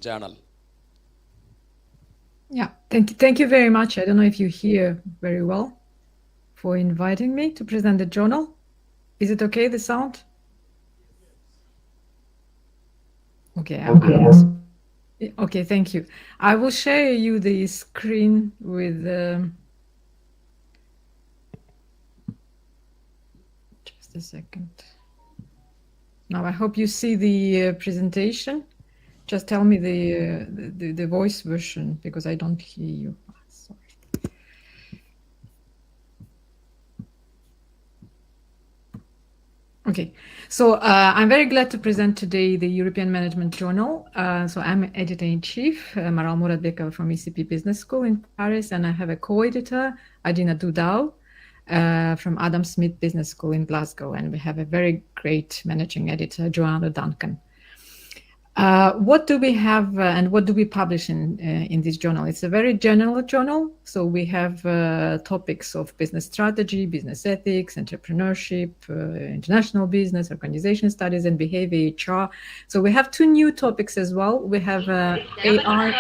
journal. Yeah, thank you very much. I don't know if you hear very well for inviting me to present the journal. Is it okay, the sound? Okay, okay, thank you. I will share you the screen with just a second. Now, I hope you see the presentation. Just tell me the voice version because I don't hear you. Sorry. Okay, so I'm very glad to present today the European Management Journal. So I'm editor-in-chief, Maral Muradbekova from ECP Business School in Paris, and I have a co-editor, Adina Dudau, from Adam Smith Business School in Glasgow, and we have a very great managing editor, Joanna Duncan. What do we have and what do we publish in this journal? It's a very general journal. So we have topics of business strategy, business ethics, entrepreneurship, international business, organization studies, and behavior HR. So we have two new topics as well. We have AI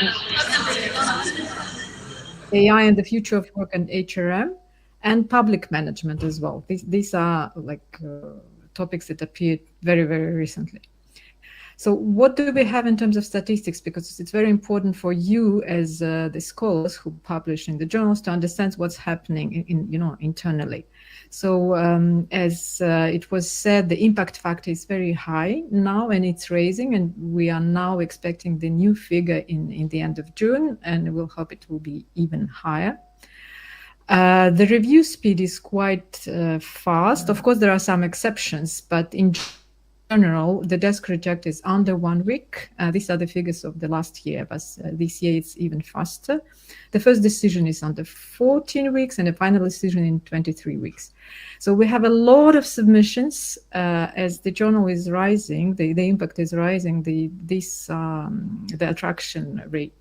and the future of work and HRM, and public management as well. These are like topics that appeared very, very recently. So what do we have in terms of statistics? Because it's very important for you as the scholars who publish in the journals to understand what's happening internally. So as it was said, the impact factor is very high now and it's raising, and we are now expecting the new figure in the end of June, and we'll hope it will be even higher. The review speed is quite fast. Of course, there are some exceptions, but in general, the desk reject is under 1 week. These are the figures of the last year, but this year it's even faster. The first decision is under 14 weeks and the final decision in 23 weeks. So we have a lot of submissions as the journal is rising, the impact is rising, the attraction rate,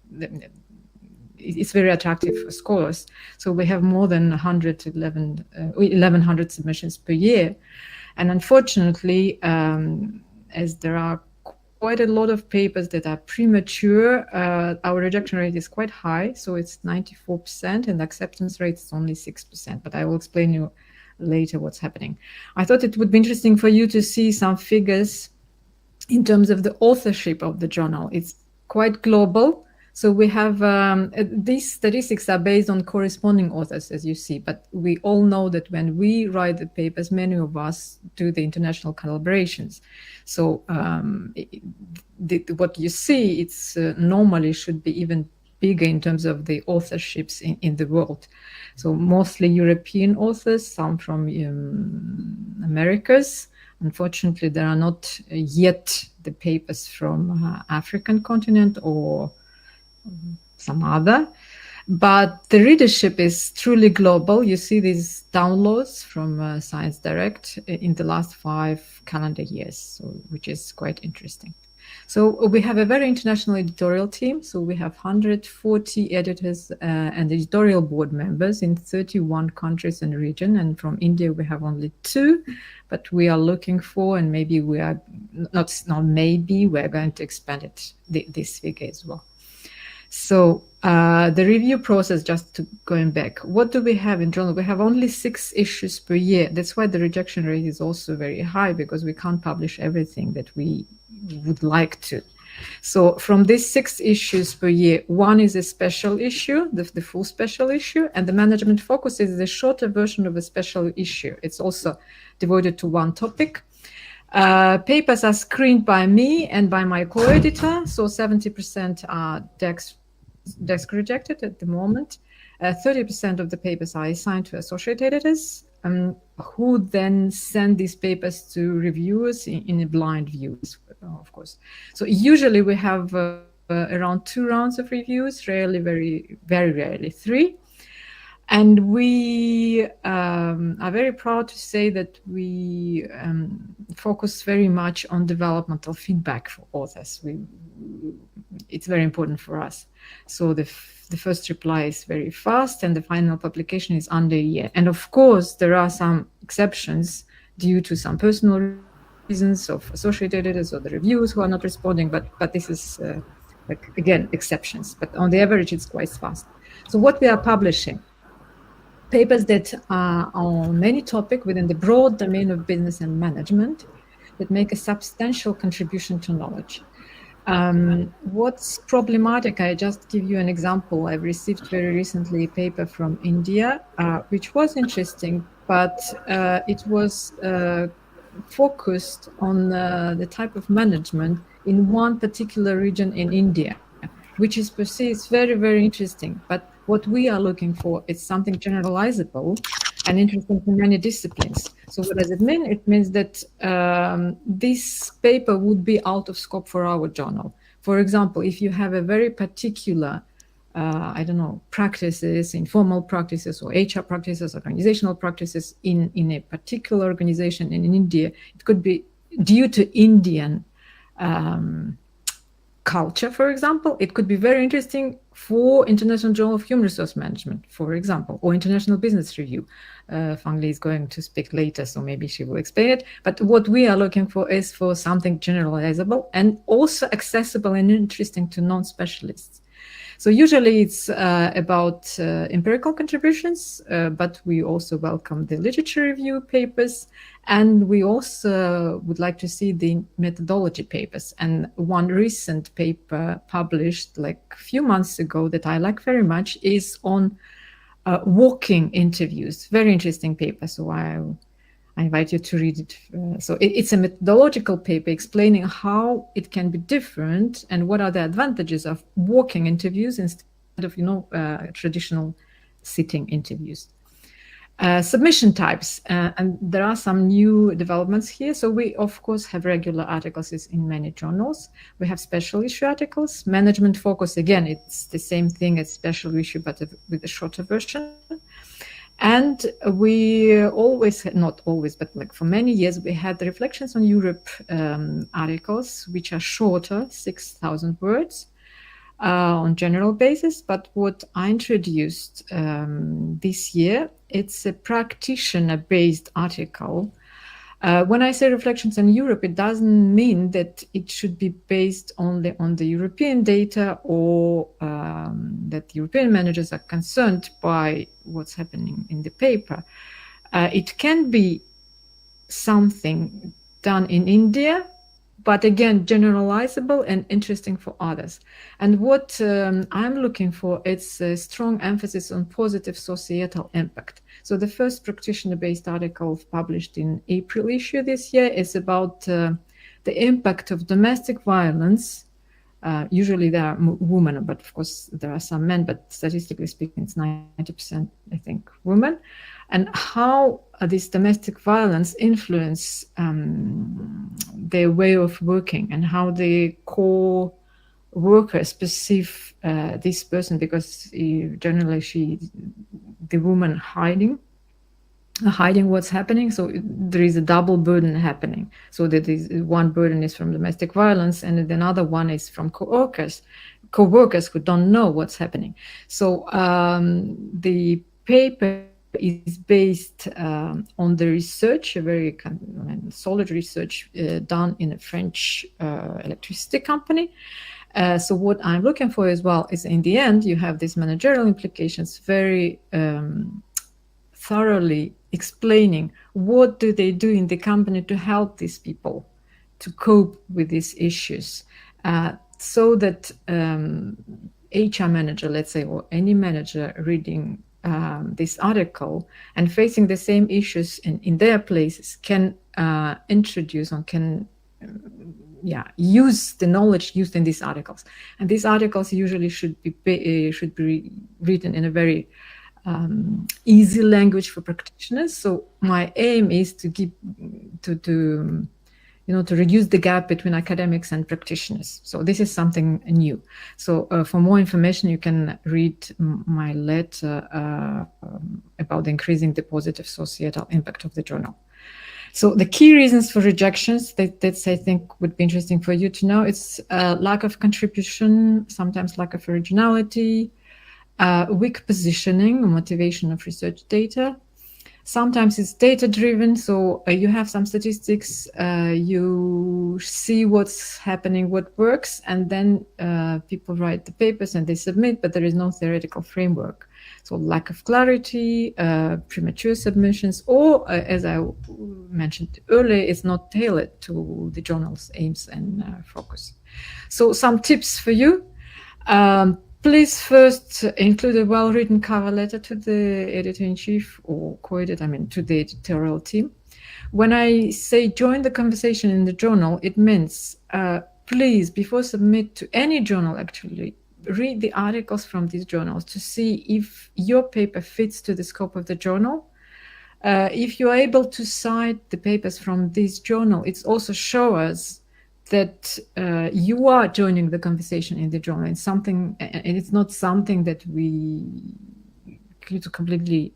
it's very attractive for scholars. So we have more than 1,100 submissions per year. And unfortunately, as there are quite a lot of papers that are premature, our rejection rate is quite high. So it's 94% and the acceptance rate is only 6%. But I will explain you later what's happening. I thought it would be interesting for you to see some figures in terms of the authorship of the journal. It's quite global. So we have these statistics are based on corresponding authors, as you see, but we all know that when we write the papers, many of us do the international collaborations. So what you see, it's normally should be even bigger in terms of the authorships in the world. So mostly European authors, some from Americas. Unfortunately, there are not yet the papers from African continent or some other, but the readership is truly global. You see these downloads from Science Direct in the last 5 calendar years, so, which is quite interesting. So we have a very international editorial team. So we have 140 editors and editorial board members in 31 countries and region. And from India, we have only 2, but we are looking for, and maybe we are not maybe we're going to expand it, this figure as well. So the review process, just going back, what do we have in journal? We have only 6 issues per year. That's why the rejection rate is also very high, because we can't publish everything that we would like to. So from these 6 issues per year, 1 is a special issue, the full special issue, and the management focus is the shorter version of a special issue. It's also devoted to 1 topic. Papers are screened by me and by my co-editor, so 70% are desk rejected at the moment. 30% of the papers are assigned to associate editors, who then send these papers to reviewers in a blind view, of course. So usually we have around 2 rounds of reviews, rarely, very rarely 3. And we are very proud to say that we focus very much on developmental feedback for authors. It's very important for us. So the first reply is very fast and the final publication is under a year. And of course, there are some exceptions due to some personal reasons of associate editors or the reviewers who are not responding, but this is like again, exceptions, but on the average, it's quite fast. So what we are publishing, papers that are on many topics within the broad domain of business and management that make a substantial contribution to knowledge. What's problematic, I just give you an example. I've received very recently a paper from India, which was interesting, but it was focused on the type of management in one particular region in India, which is per se is very, very interesting. But what we are looking for is something generalizable and interesting to many disciplines. So what does it mean? It means that this paper would be out of scope for our journal. For example, if you have a very particular, I don't know, practices, informal practices or HR practices, organizational practices in a particular organization in India, it could be due to Indian culture, for example. It could be very interesting for International Journal of Human Resource Management, for example, or International Business Review. Fang Li is going to speak later, so maybe she will explain it. But what we are looking for is for something generalizable and also accessible and interesting to non-specialists. So usually it's about empirical contributions, but we also welcome the literature review papers, and we also would like to see the methodology papers. And one recent paper published like a few months ago that I like very much is on walking interviews. Very interesting paper, so I invite you to read it. So it's a methodological paper explaining how it can be different and what are the advantages of walking interviews instead of, traditional sitting interviews. Submission types, and there are some new developments here. So we, of course, have regular articles in many journals. We have special issue articles. Management focus, again, it's the same thing as special issue, but with a shorter version. And we always, not always, but like for many years, we had the Reflections on Europe articles, which are shorter, 6,000 words on general basis. But what I introduced this year, it's a practitioner-based article. When I say Reflections on Europe, it doesn't mean that it should be based only on the European data or that European managers are concerned by what's happening in the paper. It can be something done in India, but again, generalizable and interesting for others. And what I'm looking for, it's a strong emphasis on positive societal impact. So the first practitioner-based article published in April issue this year is about the impact of domestic violence. Usually there are women, but of course there are some men, but statistically speaking, it's 90%, I think, women. And how this domestic violence influence their way of working and how the core workers perceive this person, because generally the woman hiding what's happening. So there is a double burden happening. So that is one burden is from domestic violence, and another one is from co-workers who don't know what's happening. So the paper is based on the research, a very solid research done in a French electricity company. So what I'm looking for as well is, in the end, you have these managerial implications, very thoroughly explaining what do they do in the company to help these people to cope with these issues, so that HR manager, let's say, or any manager reading this article and facing the same issues in their places can introduce or can use the knowledge used in these articles. And these articles usually should be written in a very easy language for practitioners. So my aim is to reduce the gap between academics and practitioners. So this is something new. So for more information, you can read my letter about increasing the positive societal impact of the journal. So the key reasons for rejections that I think would be interesting for you to know, it's lack of contribution, sometimes lack of originality, weak positioning, motivation of research data, Sometimes it's data driven, so you have some statistics, you see what's happening, what works, and then people write the papers and they submit, but there is no theoretical framework. So lack of clarity, premature submissions, or as I mentioned earlier, it's not tailored to the journal's aims and focus. So some tips for you. Please first include a well-written cover letter to the editor-in-chief or co-editor, to the editorial team. When I say join the conversation in the journal, it means please, before submit to any journal, actually, read the articles from these journals to see if your paper fits to the scope of the journal. If you're able to cite the papers from this journal, it also shows that you are joining the conversation in the journal. It's something, and it's not something that we completely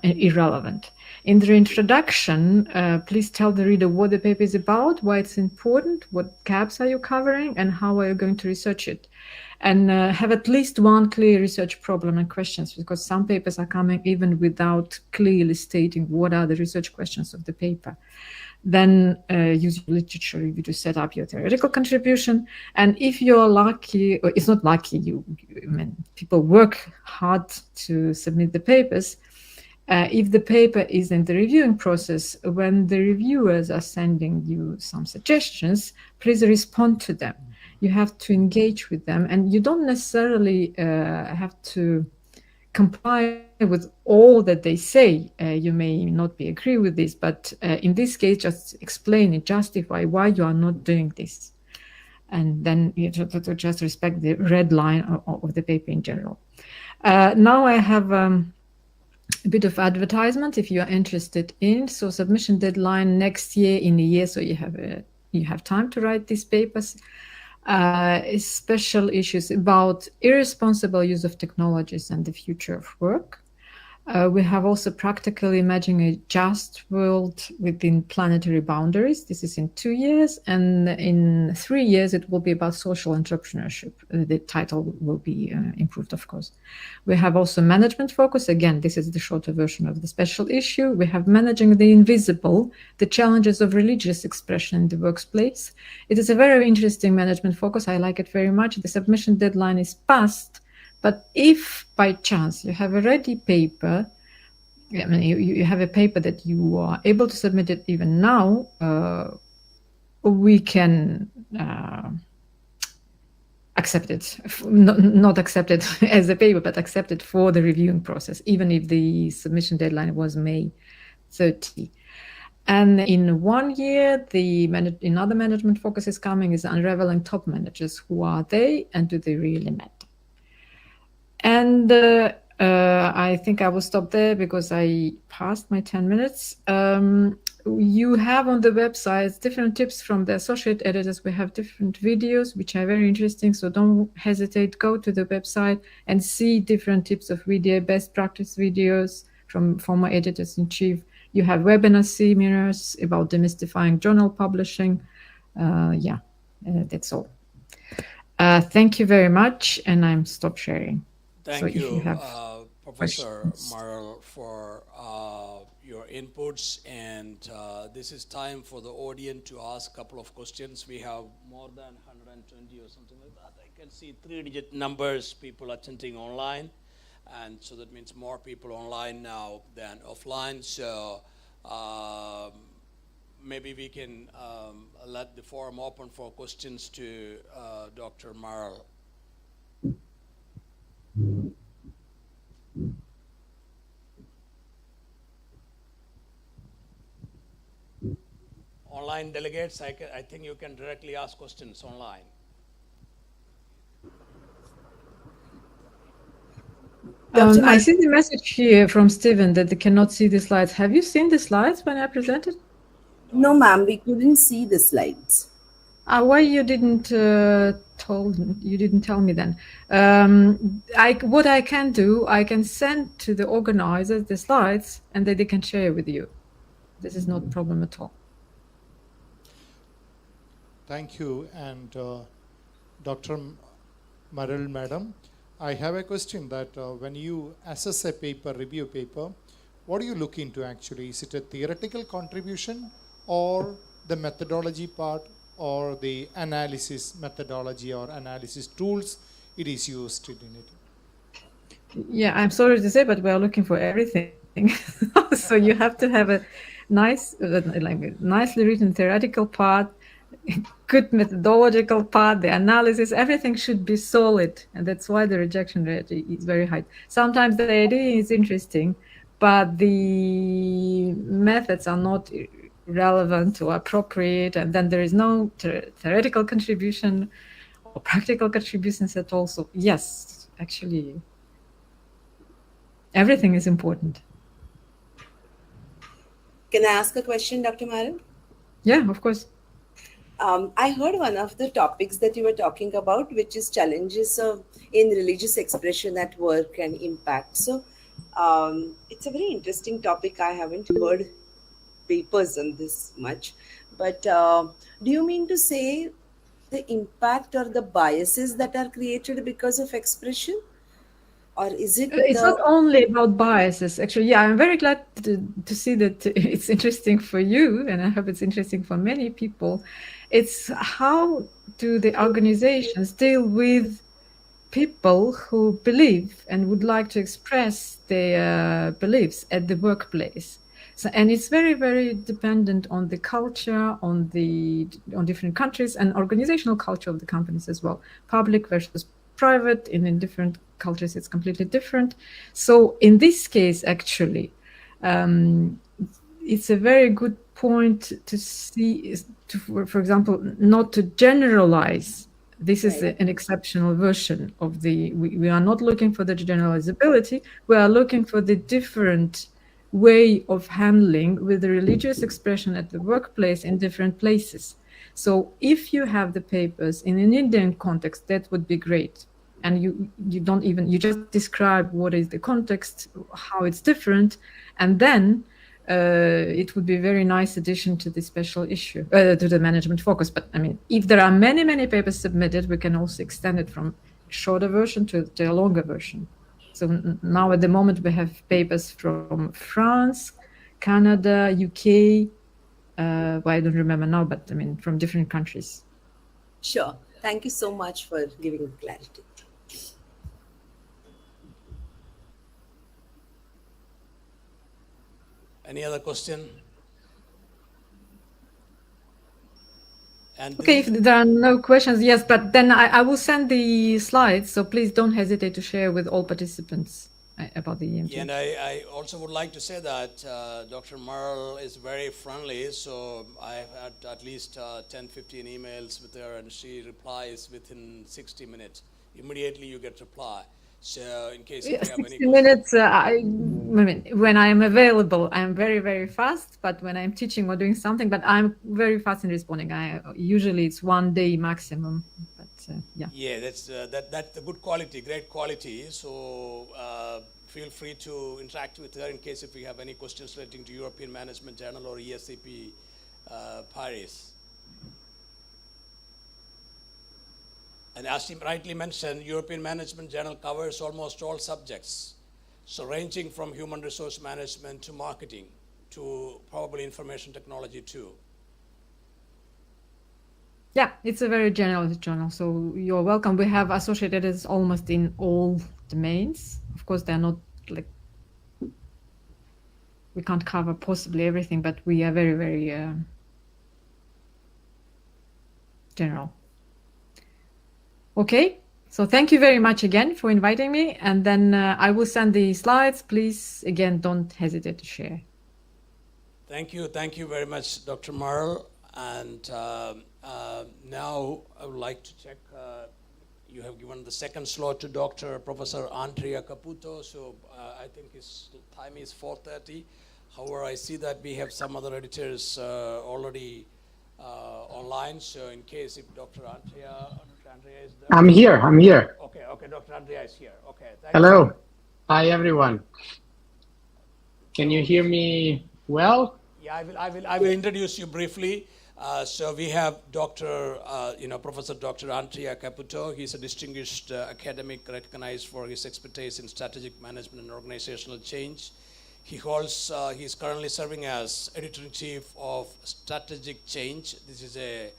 irrelevant. In the introduction, please tell the reader what the paper is about, why it's important, what gaps are you covering, and how are you going to research it. And have at least one clear research problem and questions, because some papers are coming even without clearly stating what are the research questions of the paper. Then use your literature review to set up your theoretical contribution. And if you're lucky, or it's not lucky, people work hard to submit the papers. If the paper is in the reviewing process, when the reviewers are sending you some suggestions, please respond to them. You have to engage with them, and you don't necessarily have to comply with all that they say. You may not be agree with this, but in this case, just explain it, justify why you are not doing this. And then you have to just respect the red line of the paper in general. Now I have a bit of advertisement if you are interested in. So submission deadline next year in a year, so you have time to write these papers. Special issues about irresponsible use of technologies and the future of work. We have also practically imagining a just world within planetary boundaries. This is in 2 years, and in 3 years it will be about social entrepreneurship. The title will be improved, of course. We have also management focus. Again, this is the shorter version of the special issue. We have managing the invisible, the challenges of religious expression in the workplace. It is a very interesting management focus. I like it very much. The submission deadline is passed. But if by chance you have a ready paper, you have a paper that you are able to submit it even now, we can accept it, not accept it as a paper, but accept it for the reviewing process, even if the submission deadline was May 30. And in 1 year, another management focus is coming, is unraveling top managers. Who are they and do they really matter? And I think I will stop there because I passed my 10 minutes. You have on the website different tips from the associate editors. We have different videos, which are very interesting. So don't hesitate, go to the website and see different tips of video, best practice videos from former editors-in-chief. You have webinar seminars about demystifying journal publishing. That's all. Thank you very much, and I'm stop sharing. Thank you, Professor Marel, for your inputs. And this is time for the audience to ask a couple of questions. We have more than 120 or something like that. I can see 3-digit numbers, people attending online. And so that means more people online now than offline. So maybe we can let the forum open for questions to Dr. Marel. Online delegates, I think you can directly ask questions online. I see the message here from Stephen that they cannot see the slides. Have you seen the slides when I presented? No, ma'am, we couldn't see the slides. Why you didn't tell me then? What I can do, I can send to the organizers the slides, and then they can share with you. This is not a problem at all. Thank you, and Dr. Marel, madam, I have a question that when you assess a paper, review paper, what do you look into actually? Is it a theoretical contribution or the methodology part or the analysis methodology or analysis tools it is used in it? Yeah, I'm sorry to say, but we are looking for everything. So you have to have a nice, like a nicely written theoretical part, good methodological part, the analysis, everything should be solid. And that's why the rejection rate is very high. Sometimes the idea is interesting, but the methods are not relevant or appropriate. And then there is no theoretical contribution or practical contributions at all. So yes, actually, everything is important. Can I ask a question, Dr. Maran? Yeah, of course. I heard one of the topics that you were talking about, which is challenges in religious expression at work and impact. So it's a very interesting topic. I haven't heard papers on this much. But do you mean to say the impact or the biases that are created because of expression? Or is it It's not only about biases. Actually, yeah, I'm very glad to see that it's interesting for you, and I hope it's interesting for many people. It's how do the organizations deal with people who believe and would like to express their beliefs at the workplace. So, and it's very, very dependent on the culture, on different countries, and organizational culture of the companies as well. Public versus private, in different cultures it's completely different. So in this case, actually, it's a very good point to see, for example, not to generalize. This is an exceptional version of we are not looking for the generalizability, we are looking for the different way of handling with the religious expression at the workplace in different places. So if you have the papers in an Indian context, that would be great. And you just describe what is the context, how it's different, and then it would be a very nice addition to the special issue, to the management focus. But I mean, if there are many, many papers submitted, we can also extend it from a shorter version to a longer version. So now at the moment we have papers from France, Canada, UK, well, I don't remember now, but I mean, from different countries. Sure. Thank you so much for giving clarity. Any other question? And okay, if there are no questions, yes, but then I will send the slides, so please don't hesitate to share with all participants about the EMG. Yeah, and I also would like to say that Dr. Merle is very friendly, so I've had at least 10-15 emails with her, and she replies within 60 minutes. Immediately you get reply. So in case you have any 60 minutes, I mean, when I am available, I am very, very fast, but when I'm teaching or doing something, but I'm very fast in responding. Usually it's 1 day maximum, but yeah. Yeah, that's the good quality, great quality. So feel free to interact with her in case if you have any questions relating to European Management Journal or ESCP Paris. And as he rightly mentioned, European Management Journal covers almost all subjects. So ranging from human resource management to marketing to probably information technology too. Yeah, it's a very general journal, so you're welcome. We have associate editors almost in all domains. Of course, they're not like, we can't cover possibly everything, but we are very, very general. Okay, so thank you very much again for inviting me, and then I will send the slides. Please, again, don't hesitate to share. Thank you very much, Dr. Merle. And now I would like to check, you have given the second slot to Professor Andrea Caputo, so I think his time is 4:30. However, I see that we have some other editors already online, so in case if Dr. Andrea is there. I'm here. Okay, Dr. Andrea is here. Okay. Hello. Hi, everyone. Can you hear me well? Yeah, I will introduce you briefly. So we have Professor Dr. Andrea Caputo. He's a distinguished academic recognized for his expertise in strategic management and organizational change. He's currently serving as editor-in-chief of Strategic Change. This is a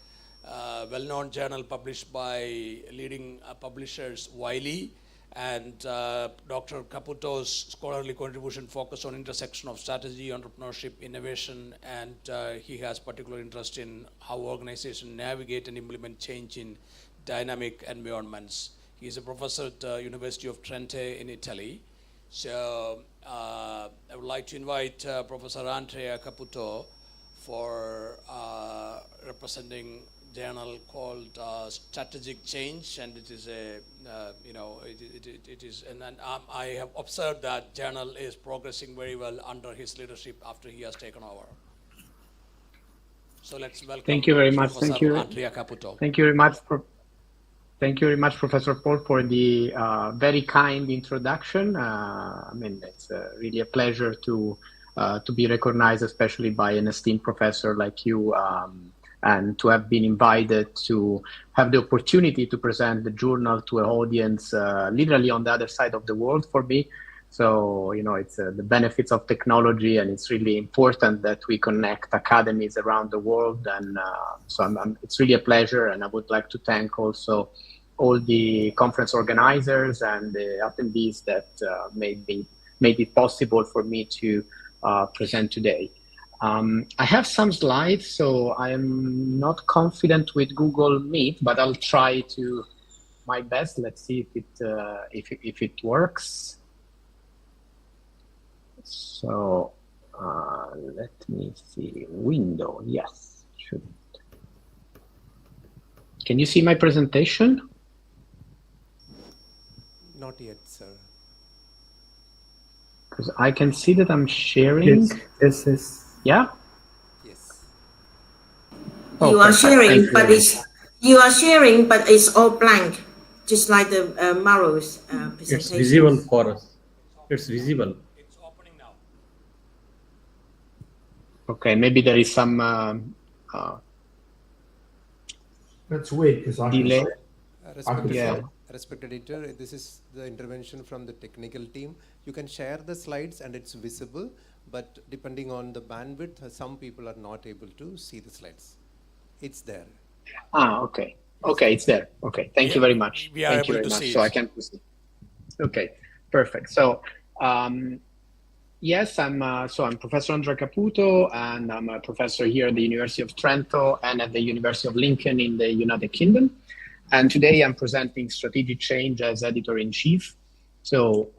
well-known journal published by leading publishers Wiley, and Dr. Caputo's scholarly contribution focused on intersection of strategy, entrepreneurship, innovation, and he has particular interest in how organizations navigate and implement change in dynamic environments. He is a professor at the University of Trento in Italy. So I would like to invite Professor Andrea Caputo for representing journal called Strategic Change, and it is a it is, and I have observed that journal is progressing very well under his leadership after he has taken over. So let's welcome. Thank you very much. Professor Thank you. Andrea Caputo. Thank you very much. Thank you very much, Professor Paul, for the very kind introduction. I mean, it's really a pleasure to be recognized, especially by an esteemed professor like you, and to have been invited to have the opportunity to present the journal to an audience literally on the other side of the world for me. So, you know, it's the benefits of technology, and it's really important that we connect academies around the world. And so it's really a pleasure, and I would like to thank also all the conference organizers and the attendees that made it possible for me to present today. I have some slides, so I am not confident with Google Meet, but I'll try to my best. Let's see if it works. So let me see. Window, yes. Should. Can you see my presentation? Not yet, sir. Because I can see that I'm sharing. Yes. Yeah. Yes. You are sharing, but it's all blank, just like the Maro's presentation. It's visible for us. It's visible. It's opening now. Okay, maybe there is some Let's wait because delay. Respected editor, this is the intervention from the technical team. You can share the slides and it's visible, but depending on the bandwidth, some people are not able to see the slides. It's there. Okay. Okay, it's there. Okay, thank you very much. We are Thank you able very to much. see So it. I can proceed. Okay, perfect. So yes, I'm Professor Andrea Caputo, and I'm a professor here at the University of Trento and at the University of Lincoln in the United Kingdom. And today I'm presenting Strategic Change as editor-in-chief. So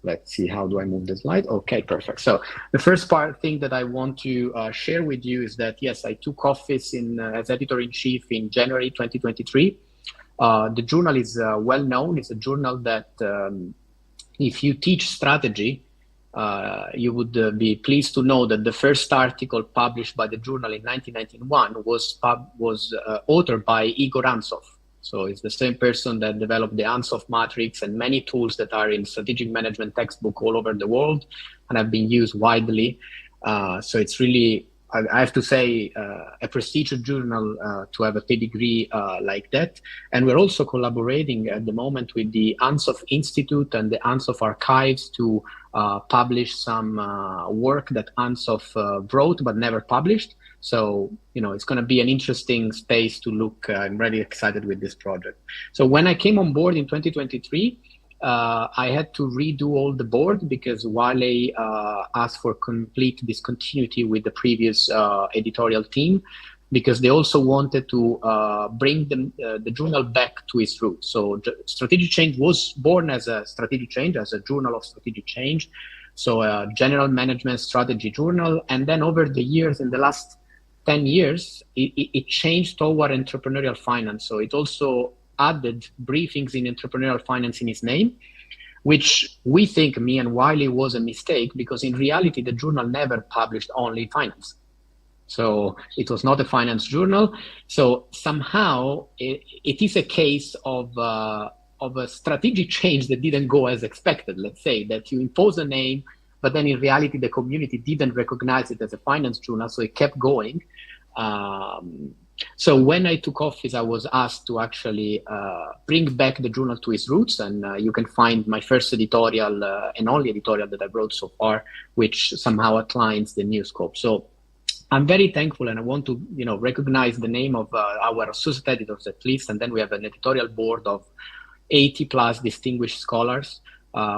let's see, how do I move the slide? Okay, perfect. So the first thing that I want to share with you is that, yes, I took office as editor-in-chief in January 2023. The journal is well known. It's a journal that if you teach strategy, you would be pleased to know that the first article published by the journal in 1991 was authored by Igor Antsov. So it's the same person that developed the Antsov matrix and many tools that are in strategic management textbook all over the world and have been used widely. So it's really, I have to say, a prestigious journal to have a pedigree like that. And we're also collaborating at the moment with the Antsov Institute and the Antsov Archives to publish some work that Antsov wrote but never published. So, you know, it's going to be an interesting space to look. I'm really excited with this project. So when I came on board in 2023, I had to redo all the board because Wiley asked for complete discontinuity with the previous editorial team, because they also wanted to bring the journal back to its roots. So Strategic Change was born as a strategic change, as a journal of strategic change. So a general management strategy journal. And then over the years, in the last 10 years, it changed toward entrepreneurial finance. So it also added briefings in entrepreneurial finance in its name, which we think, me and Wiley, was a mistake, because in reality, the journal never published only finance. So it was not a finance journal. So somehow it is a case of a strategic change that didn't go as expected. Let's say that you impose a name, but then in reality, the community didn't recognize it as a finance journal. So it kept going. So when I took office, I was asked to actually bring back the journal to its roots, and you can find my first editorial and only editorial that I wrote so far, which somehow outlines the new scope. So I'm very thankful, and I want to, recognize the name of our associate editors at least, and then we have an editorial board of 80 plus distinguished scholars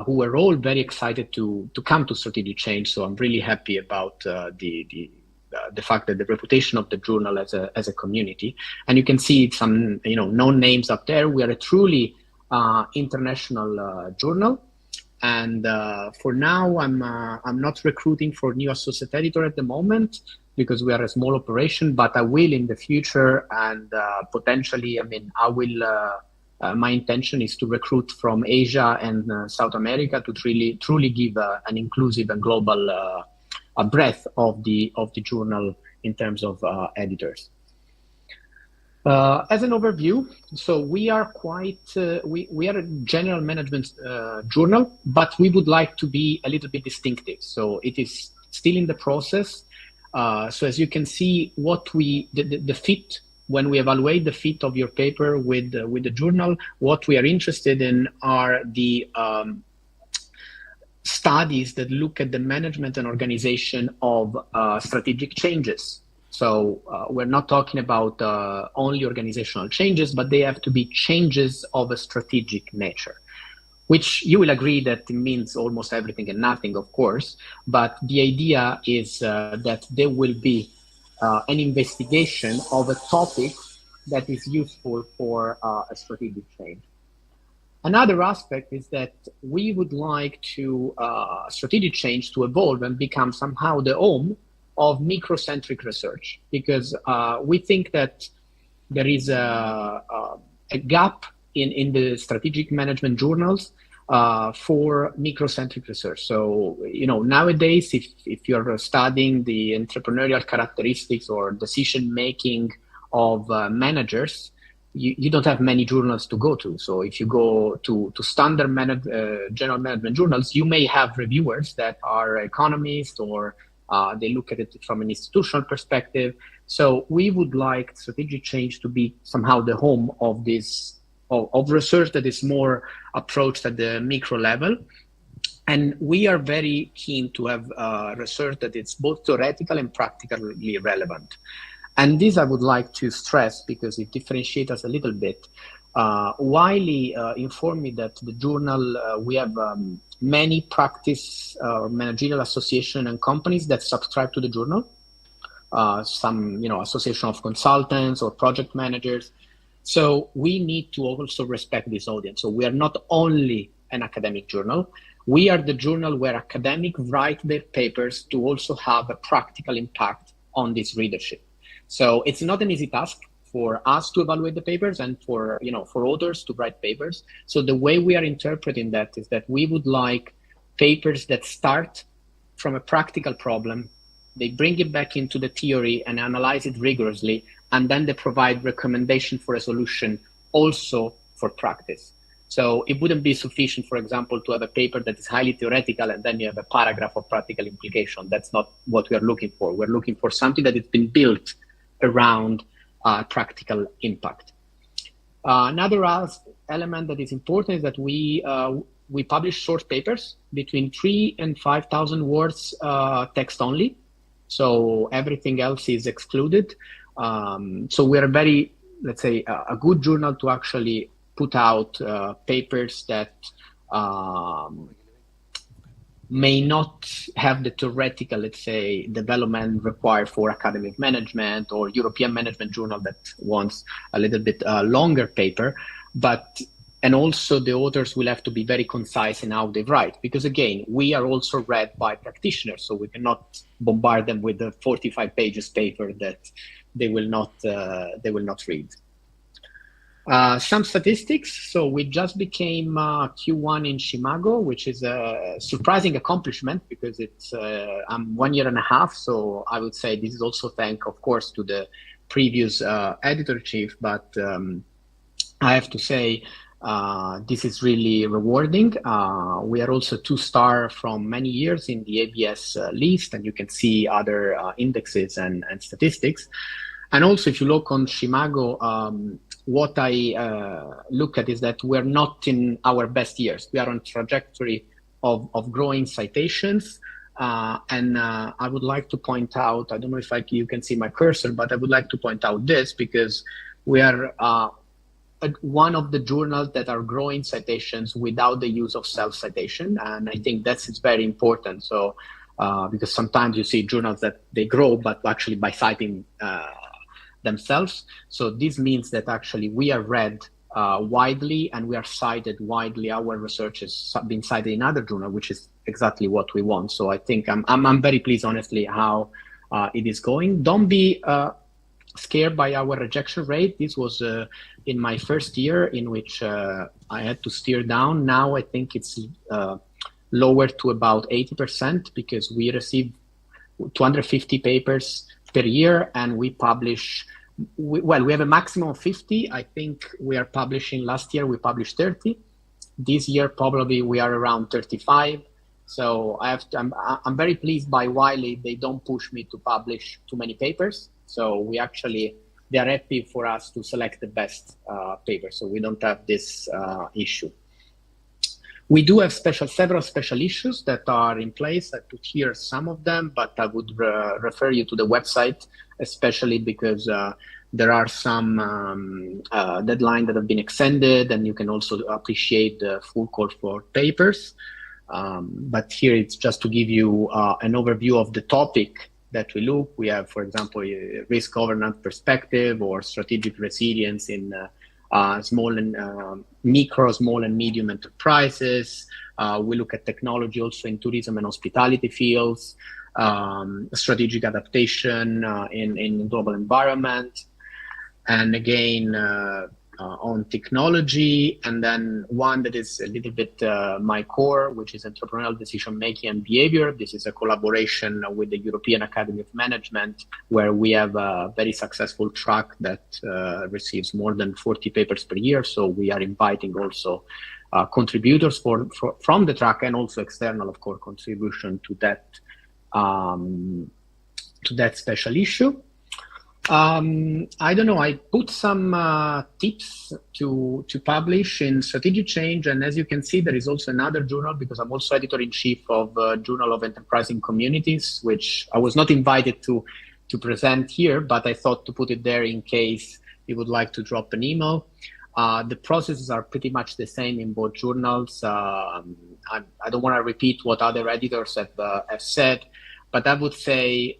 who were all very excited to come to Strategic Change. So I'm really happy about the fact that the reputation of the journal as a community, and you can see some known names up there. We are a truly international journal, and for now I'm not recruiting for new associate editor at the moment because we are a small operation, but I will in the future, and potentially, I will. My intention is to recruit from Asia and South America to truly give an inclusive and global a breadth of the journal in terms of editors. As an overview, so we are we are a general management journal, but we would like to be a little bit distinctive. So it is still in the process. So as you can see, what the fit, when we evaluate the fit of your paper with the journal, what we are interested in are the studies that look at the management and organization of strategic changes. So we're not talking about only organizational changes, but they have to be changes of a strategic nature, which you will agree that means almost everything and nothing, of course. But the idea is that there will be an investigation of a topic that is useful for a strategic change. Another aspect is that we would like to strategic change to evolve and become somehow the home of microcentric research, because we think that there is a gap in the strategic management journals for microcentric research. So, nowadays, if you're studying the entrepreneurial characteristics or decision-making of managers, you don't have many journals to go to. So if you go to standard general management journals, you may have reviewers that are economists, or they look at it from an institutional perspective. So we would like strategic change to be somehow the home of this, of research that is more approached at the micro level. And we are very keen to have research that is both theoretical and practically relevant. And this I would like to stress because it differentiates us a little bit. Wiley informed me that the journal, we have many practice or managerial association and companies that subscribe to the journal. Some, association of consultants or project managers. So we need to also respect this audience. So we are not only an academic journal. We are the journal where academics write their papers to also have a practical impact on this readership. So it's not an easy task for us to evaluate the papers and for authors to write papers. So the way we are interpreting that is that we would like papers that start from a practical problem, they bring it back into the theory and analyze it rigorously, and then they provide recommendation for a solution also for practice. So it wouldn't be sufficient, for example, to have a paper that is highly theoretical and then you have a paragraph of practical implication. That's not what we are looking for. We're looking for something that has been built around practical impact. Another element that is important is that we publish short papers between 3,000 and 5,000 words text only. So everything else is excluded. So we're a very, let's say, a good journal to actually put out papers that may not have the theoretical, let's say, development required for academic management or European management journal that wants a little bit longer paper. And also the authors will have to be very concise in how they write, because again, we are also read by practitioners, so we cannot bombard them with the 45 pages paper that they will not read. Some statistics. So we just became Q1 in Chimago, which is a surprising accomplishment because it's I'm 1 year and a half. So I would say this is also thanks, of course, to the previous editor-chief. But I have to say this is really rewarding. We are also 2-star from many years in the ABS list, and you can see other indexes and statistics. And also, if you look on Shimago, what I look at is that we're not in our best years. We are on trajectory of growing citations. And I would like to point out, I don't know if you can see my cursor, but I would like to point out this because we are one of the journals that are growing citations without the use of self-citation. And I think that's very important. So, because sometimes you see journals that they grow, but actually by citing themselves. So this means that actually we are read widely and we are cited widely. Our research has been cited in other journals, which is exactly what we want. So I think I'm very pleased, honestly, how it is going. Don't be scared by our rejection rate. This was in my first year in which I had to steer down. Now I think it's lowered to about 80% because we receive 250 papers per year and we publish, we have a maximum of 50. I think we are publishing, last year we published 30. This year probably we are around 35. So I'm very pleased by Wiley. They don't push me to publish too many papers. So they are happy for us to select the best paper. So we don't have this issue. We do have several special issues that are in place. I put here some of them, but I would refer you to the website, especially because there are some deadlines that have been extended, and you can also appreciate the full call for papers. But here it's just to give you an overview of the topic that we look. We have, for example, a risk governance perspective or strategic resilience in small and medium enterprises. We look at technology also in tourism and hospitality fields, strategic adaptation in global environment, and again on technology. And then one that is a little bit my core, which is entrepreneurial decision making and behavior. This is a collaboration with the European Academy of Management, where we have a very successful track that receives more than 40 papers per year. So we are inviting also contributors from the track and also external, of course, contribution to that special issue. I don't know, I put some tips to publish in strategic change. And as you can see, there is also another journal, because I'm also editor-in-chief of Journal of Enterprising Communities, which I was not invited to present here, but I thought to put it there in case you would like to drop an email. The processes are pretty much the same in both journals. I don't want to repeat what other editors have said, but I would say,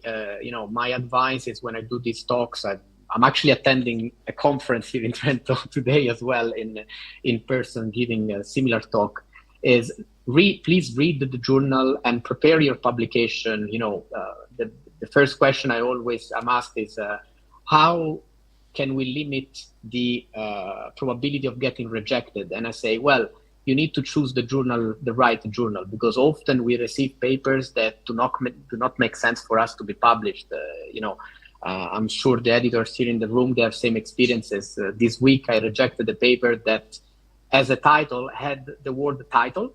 my advice is when I do these talks, I'm actually attending a conference here in Trento today as well, in person, giving a similar talk, is please read the journal and prepare your publication. The first question I'm asked is, how can we limit the probability of getting rejected? And I say, well, you need to choose the right journal, because often we receive papers that do not make sense for us to be published. I'm sure the editors here in the room, they have same experiences. This week I rejected a paper that as a title had the word title,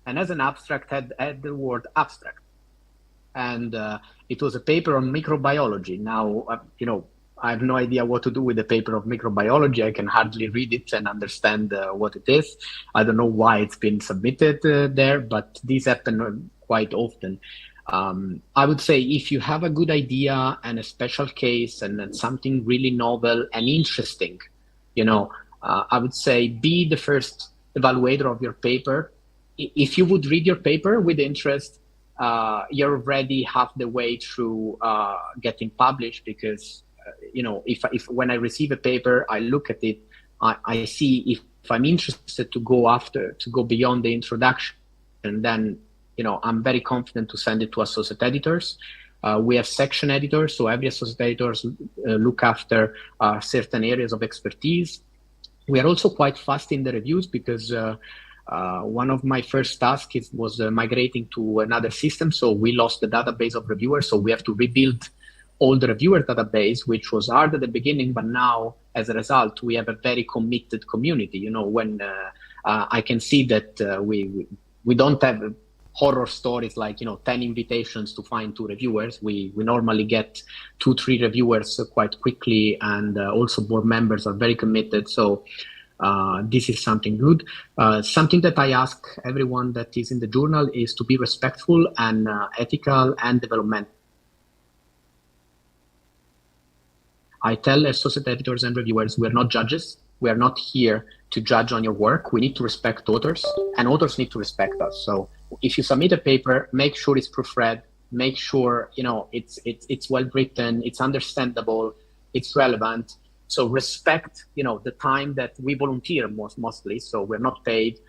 and as an abstract had the word abstract. And it was a paper on microbiology. Now, I have no idea what to do with a paper of microbiology. I can hardly read it and understand what it is. I don't know why it's been submitted there, but these happen quite often. I would say if you have a good idea and a special case and something really novel and interesting, I would say be the first evaluator of your paper. If you would read your paper with interest, you're already half the way through getting published, because if when I receive a paper, I look at it, I see if I'm interested to go beyond the introduction, and then I'm very confident to send it to associate editors. We have section editors, so every associate editors look after certain areas of expertise. We are also quite fast in the reviews, because one of my first tasks was migrating to another system. So we lost the database of reviewers, so we have to rebuild all the reviewer database, which was hard at the beginning, but now as a result, we have a very committed community. When I can see that we don't have horror stories like 10 invitations to find 2 reviewers. We normally get 2-3 reviewers quite quickly, and also board members are very committed. So this is something good. Something that I ask everyone that is in the journal is to be respectful and ethical and developmental. I tell associate editors and reviewers, we are not judges. We are not here to judge on your work. We need to respect authors, and authors need to respect us. So if you submit a paper, make sure it's proofread, make sure it's well written, it's understandable, it's relevant. So respect the time that we volunteer mostly. So we're not paid.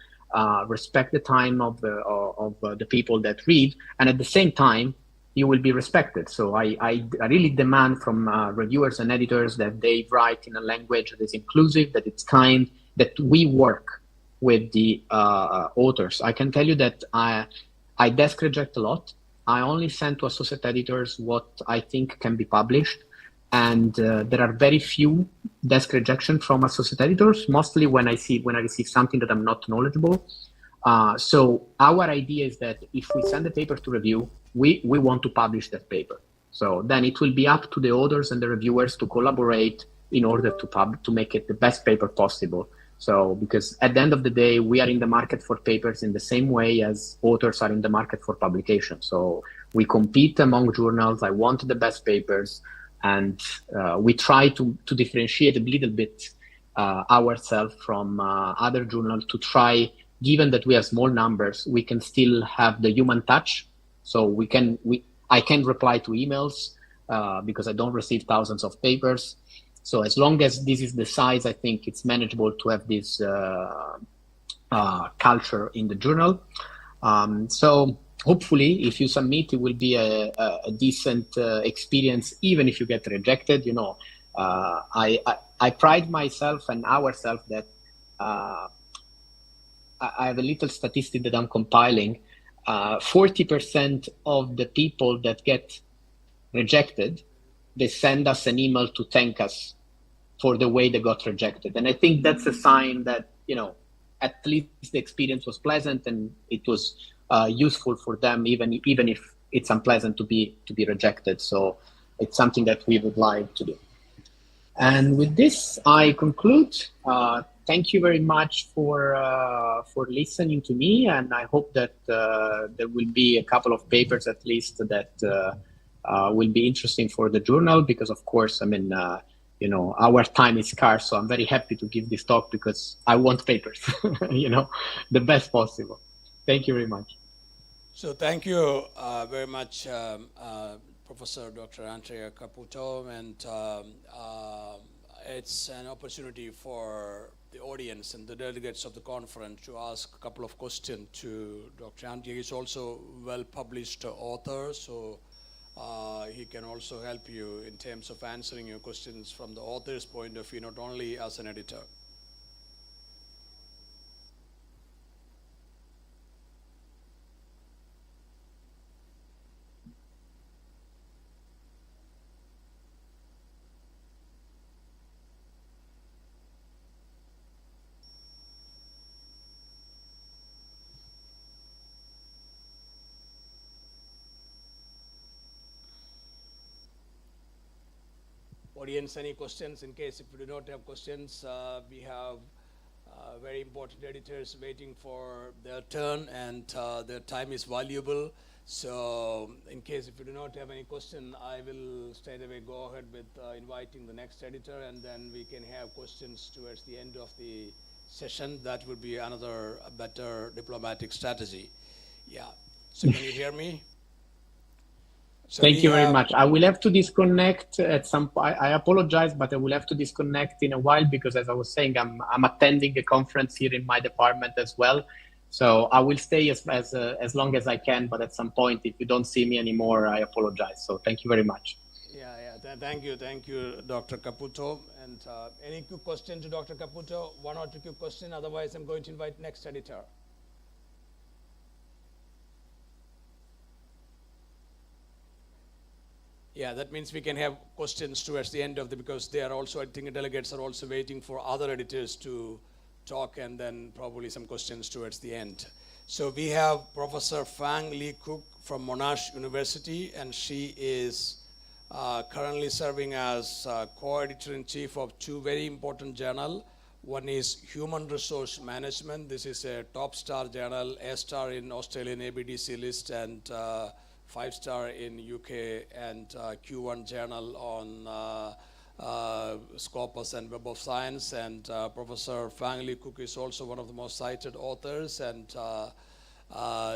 Respect the time of the people that read, and at the same time, you will be respected. So I really demand from reviewers and editors that they write in a language that is inclusive, that it's kind, that we work with the authors. I can tell you that I desk reject a lot. I only send to associate editors what I think can be published. And there are very few desk rejection from associate editors, mostly when I receive something that I'm not knowledgeable. So our idea is that if we send a paper to review, we want to publish that paper. So then it will be up to the authors and the reviewers to collaborate in order to make it the best paper possible. So because at the end of the day, we are in the market for papers in the same way as authors are in the market for publication. So we compete among journals. I want the best papers, and we try to differentiate a little bit ourselves from other journals to try. Given that we have small numbers, we can still have the human touch. So I can reply to emails because I don't receive thousands of papers. So as long as this is the size, I think it's manageable to have this culture in the journal. So hopefully, if you submit, it will be a decent experience, even if you get rejected. I pride myself and ourselves that I have a little statistic that I'm compiling. 40% of the people that get rejected, they send us an email to thank us for the way they got rejected. And I think that's a sign that, at least the experience was pleasant and it was useful for them, even if it's unpleasant to be rejected. So it's something that we would like to do. And with this, I conclude. Thank you very much for listening to me, and I hope that there will be a couple of papers at least that will be interesting for the journal, because of course, our time is scarce, so I'm very happy to give this talk because I want papers, the best possible. Thank you very much. So thank you very much, Professor Dr. Andrea Caputo, and it's an opportunity for the audience and the delegates of the conference to ask a couple of questions to Dr. Andrea. He's also a well-published author, so he can also help you in terms of answering your questions from the author's point of view, not only as an editor. Audience, any questions? In case if you do not have questions, we have very important editors waiting for their turn, and their time is valuable. So in case if you do not have any question, I will straight away go ahead with inviting the next editor, and then we can have questions towards the end of the session. That would be another better diplomatic strategy. Yeah. So can you hear me? So thank you very much. I will have to disconnect at some point. I apologize, but I will have to disconnect in a while because, as I was saying, I'm attending a conference here in my department as well. So I will stay as long as I can, but at some point, if you don't see me anymore, I apologize. So thank you very much. Yeah. Thank you, Dr. Caputo. And any quick question to Dr. Caputo? One or two quick questions. Otherwise, I'm going to invite next editor. Yeah, that means we can have questions towards the end of because they are also, I think the delegates are also waiting for other editors to talk and then probably some questions towards the end. So we have Professor Fang Lee Cook from Monash University, and she is currently serving as co-editor-in-chief of two very important journals. One is Human Resource Management. This is a top-star journal, A-star in Australian ABDC list, and 5-star in UK, and Q1 journal on Scopus and Web of Science. And Professor Fang Lee Cook is also one of the most cited authors, and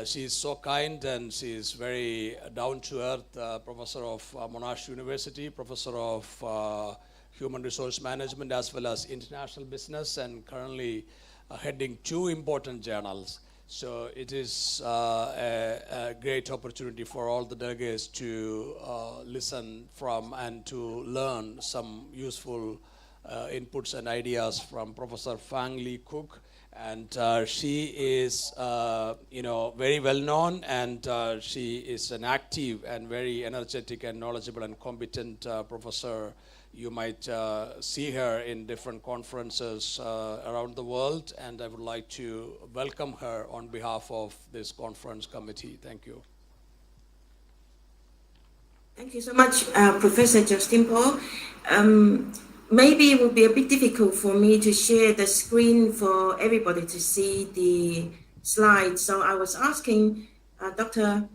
she is so kind and she is very down-to-earth, professor of Monash University, professor of Human Resource Management as well as International Business, and currently heading two important journals. So it is a great opportunity for all the delegates to listen from and to learn some useful inputs and ideas from Professor Fang Lee Cook. And she is, very well known, and she is an active and very energetic and knowledgeable and competent professor. You might see her in different conferences around the world, and I would like to welcome her on behalf of this conference committee. Thank you. Thank you so much, Professor Justin Paul. Maybe it will be a bit difficult for me to share the screen for everybody to see the slides. So I was asking Dr.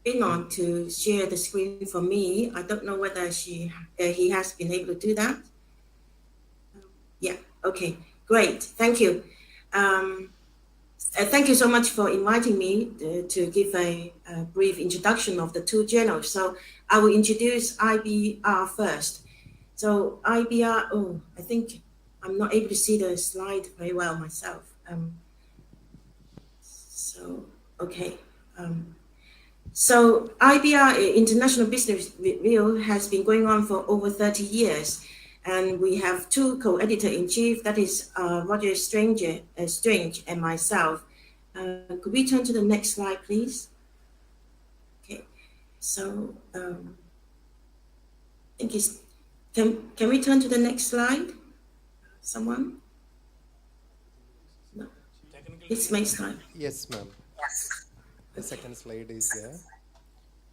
Binon to share the screen for me. I don't know whether he has been able to do that. Yeah, okay, great, thank you. Thank you so much for inviting me to give a brief introduction of the two journals. So I will introduce IBR first. So IBR, I think I'm not able to see the slide very well myself. So IBR, International Business Review, has been going on for over 30 years. And we have two co-editor-in-chief, that is Roger Strange and myself. Could we turn to the next slide, please? Okay, so I think it's, can we turn to the next slide? Someone? No. It's my slide. Yes, ma'am. Yes. The second slide is there.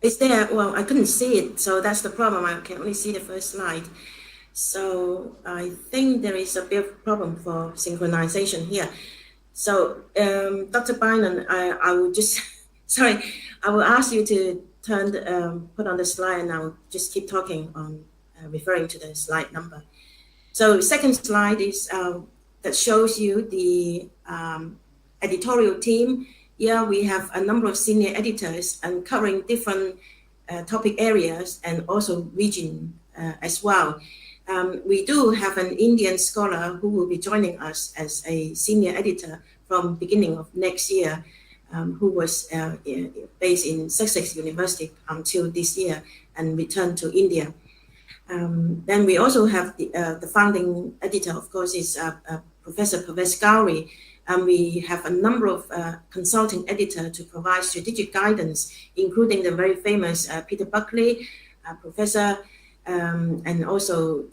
It's there. Well, I couldn't see it, so that's the problem. I can only see the first slide. So I think there is a bit of problem for synchronization here. So Dr. Bynon, I will just, sorry, I will ask you to put on the slide, and I'll just keep talking on referring to the slide number. So second slide is that shows you the editorial team. Here we have a number of senior editors and covering different topic areas and also region as well. We do have an Indian scholar who will be joining us as a senior editor from beginning of next year, who was based in Sussex University until this year and returned to India. Then we also have the founding editor, of course, is Professor Pavesh Gowri. And we have a number of consulting editors to provide strategic guidance, including the very famous Peter Buckley, professor, and also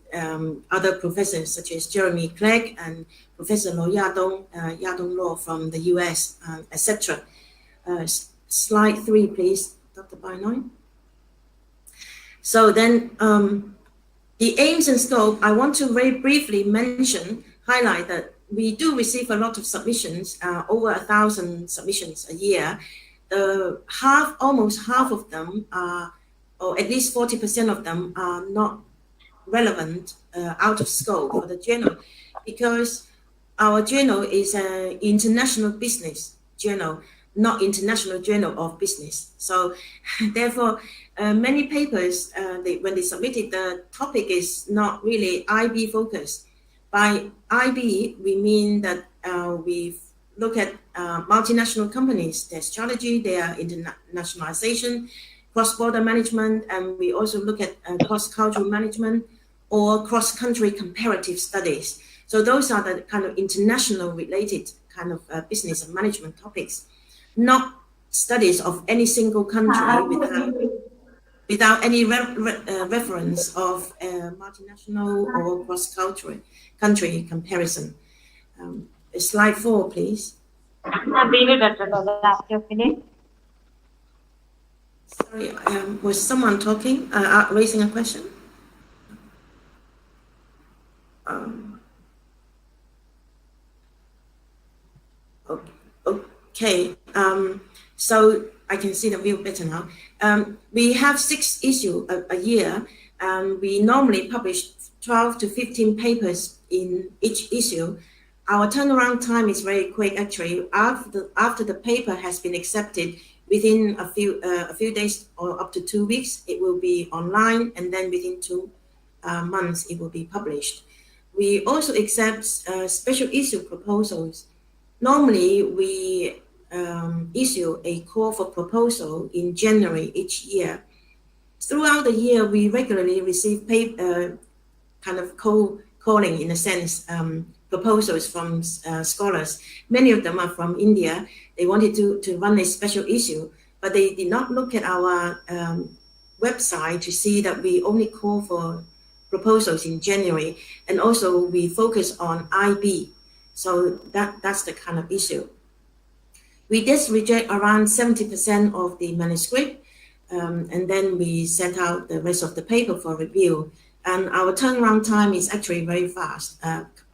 other professors such as Jeremy Clegg and Professor Lo Yadong Law from the US, etc. Slide 3, please, Dr. Bynon. So then the aims and scope, I want to very briefly highlight that we do receive a lot of submissions, over 1,000 submissions a year. Almost half of them are, or at least 40% of them are not relevant, out of scope for the journal, because our journal is an international business journal, not international journal of business. So therefore, many papers, when they submitted, the topic is not really IB focused. By IB, we mean that we look at multinational companies, their strategy, their internationalization, cross-border management, and we also look at cross-cultural management or cross-country comparative studies. So those are the kind of international related kind of business and management topics, not studies of any single country without any reference of multinational or cross-cultural country comparison. Slide 4, please. Sorry, was someone talking, raising a question? Okay, so I can see the view better now. We have 6 issues a year, and we normally publish 12 to 15 papers in each issue. Our turnaround time is very quick, actually. After the paper has been accepted, within a few days or up to 2 weeks, it will be online, and then within 2 months, it will be published. We also accept special issue proposals. Normally, we issue a call for proposal in January each year. Throughout the year, we regularly receive kind of calling, in a sense, proposals from scholars. Many of them are from India. They wanted to run a special issue, but they did not look at our website to see that we only call for proposals in January, and also we focus on IB. So that's the kind of issue. We just reject around 70% of the manuscript, and then we send out the rest of the paper for review. And our turnaround time is actually very fast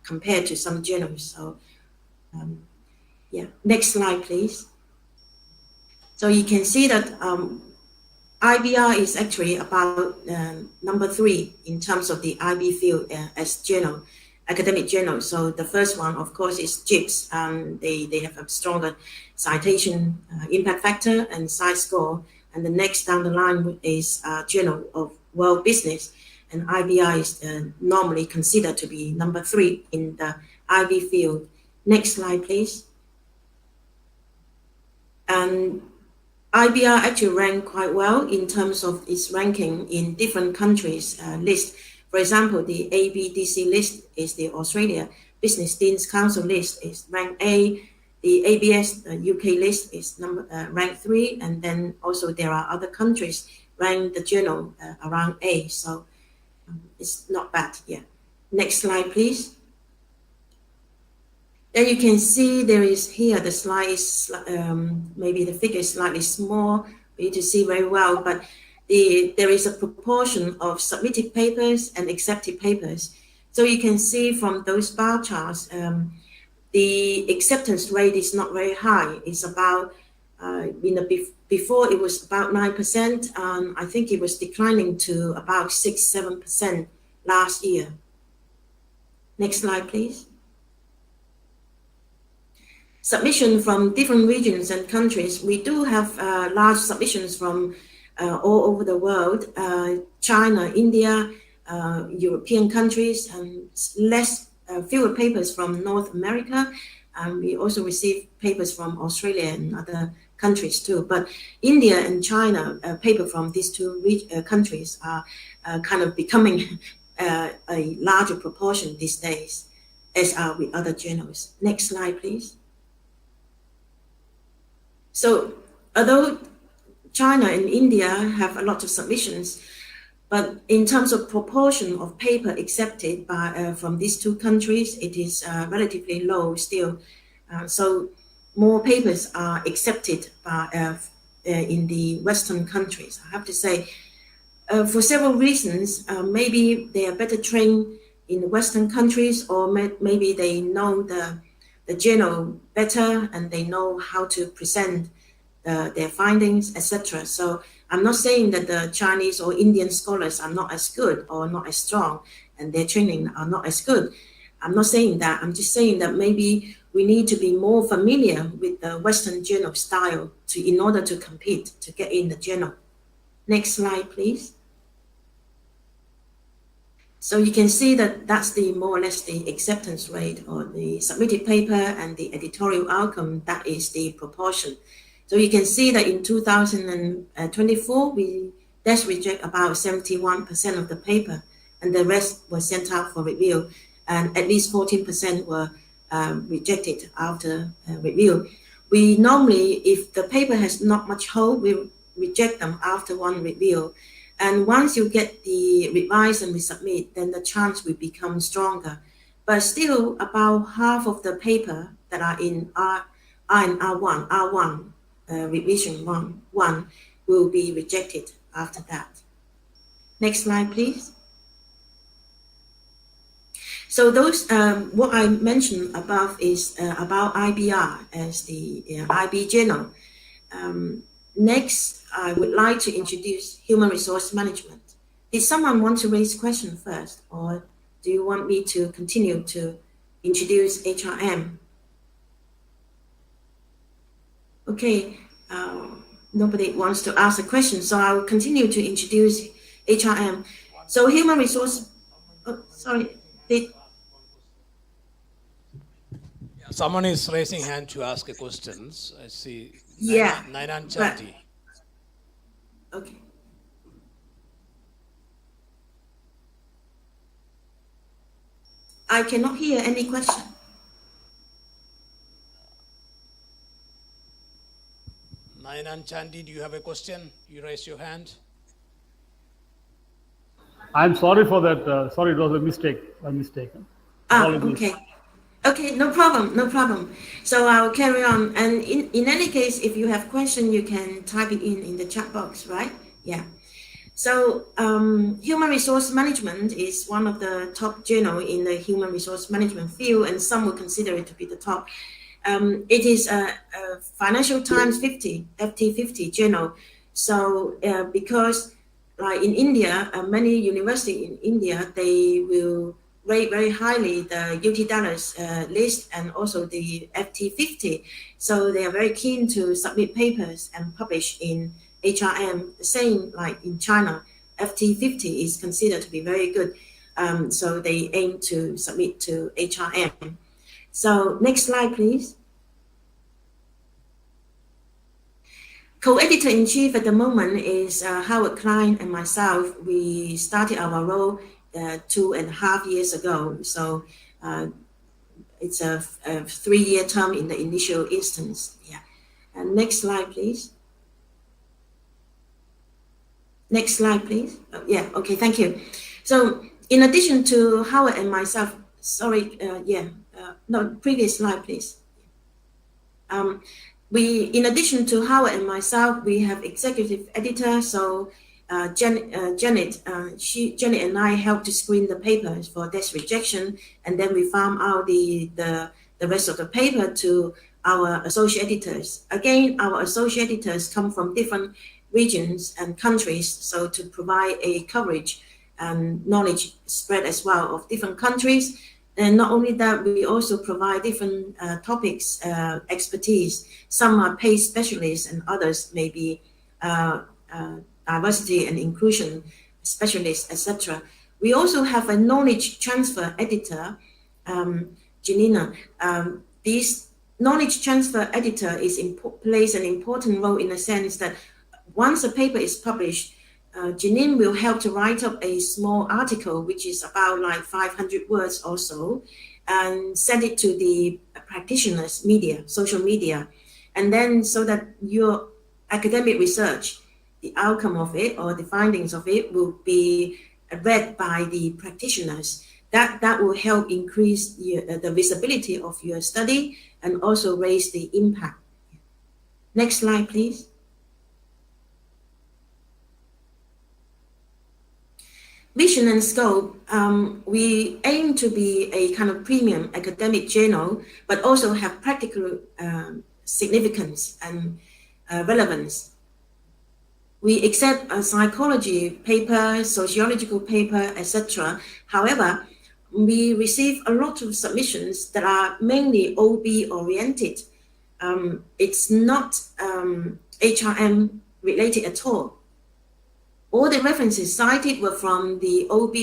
compared to some journals. So, yeah, next slide, please. So you can see that IBR is actually about number 3 in terms of the IB field as journal, academic journal. So the first one, of course, is JIPS. They have a stronger citation impact factor and size score. And the next down the line is Journal of World Business. And IBR is normally considered to be number 3 in the IB field. Next slide, please. And IBR actually ranked quite well in terms of its ranking in different countries' list. For example, the ABDC list is the Australia Business Deans Council list is ranked A. The ABS UK list is ranked 3, and then also there are other countries ranked the journal around A. So it's not bad. Yeah. Next slide, please. Then you can see there is here, the slide is, maybe the figure is slightly small for you to see very well, but there is a proportion of submitted papers and accepted papers. So you can see from those bar charts, the acceptance rate is not very high. It's about, before it was about 9%, I think it was declining to about 6-7% last year. Next slide, please. Submission from different regions and countries. We do have large submissions from all over the world, China, India, European countries, and fewer papers from North America. We also receive papers from Australia and other countries too. But India and China, paper from these 2 countries are kind of becoming a larger proportion these days, as are with other journals. Next slide, please. So although China and India have a lot of submissions, but in terms of proportion of paper accepted by, from these 2 countries, it is relatively low still. So more papers are accepted by, in the Western countries. I have to say, for several reasons, maybe they are better trained in the Western countries, or maybe they know the journal better and they know how to present their findings, etc. So I'm not saying that the Chinese or Indian scholars are not as good or not as strong and their training are not as good. I'm not saying that. I'm just saying that maybe we need to be more familiar with the Western journal style in order to compete, to get in the journal. Next slide, please. So you can see that that's more or less the acceptance rate, or the submitted paper and the editorial outcome. That is the proportion. So you can see that in 2024, we just reject about 71% of the paper, and the rest were sent out for review, and at least 14% were rejected after review. We normally, if the paper has not much hold, we reject them after 1 review. And once you get the revise and resubmit, then the chance will become stronger. but still about half of the paper that are in R and R1 revision 1 will be rejected after that. Next slide, please. So those, what I mentioned above is about IBR as the IB journal. Next, I would like to introduce human resource management. Did someone want to raise a question first, or do you want me to continue to introduce HRM? Okay, nobody wants to ask a question, so I will continue to introduce HRM. So human resource, sorry, Someone is raising hand to ask a question. I see. Yeah. Nainan Chanti. Okay. I cannot hear any question. Nainan Chanti, do you have a question? You raise your hand. I'm sorry for that. Sorry, it was a mistake. Okay. Okay, no problem. So I'll carry on. And in any case, if you have question, you can type it in the chat box, right? Yeah. So human resource management is one of the top journal in the human resource management field, and some will consider it to be the top. It is a Financial Times 50, FT50 journal. So because like in India, many universities in India, they will rate very highly the UT Dallas list and also the FT50. So they are very keen to submit papers and publish in HRM. The same like in China, FT50 is considered to be very good. So they aim to submit to HRM. So next slide, please. Co-editor-in-chief at the moment is Howard Klein and myself. We started our role 2.5 years ago. So it's a 3-year term in the initial instance. Yeah. And next slide, please. Next slide, please. Oh, yeah, okay, thank you. So in addition to Howard and myself, sorry, no, previous slide, please. In addition to Howard and myself, we have executive editor. So Janet and I helped to screen the papers for desk rejection, and then we farm out the rest of the paper to our associate editors. Again, our associate editors come from different regions and countries, so to provide a coverage and knowledge spread as well of different countries. And not only that, we also provide different topics, expertise. Some are paid specialists and others may be diversity and inclusion specialists, etc. We also have a knowledge transfer editor, Janina. This knowledge transfer editor plays an important role in the sense that once a paper is published, Janine will help to write up a small article, which is about like 500 words or so, and send it to the practitioners' media, social media. And then so that your academic research, the outcome of it or the findings of it will be read by the practitioners. That will help increase the visibility of your study and also raise the impact. Next slide, please. Vision and scope, we aim to be a kind of premium academic journal, but also have practical significance and relevance. We accept a psychology paper, sociological paper, etc. However, we receive a lot of submissions that are mainly OB oriented. It's not HRM related at all. All the references cited were from the OB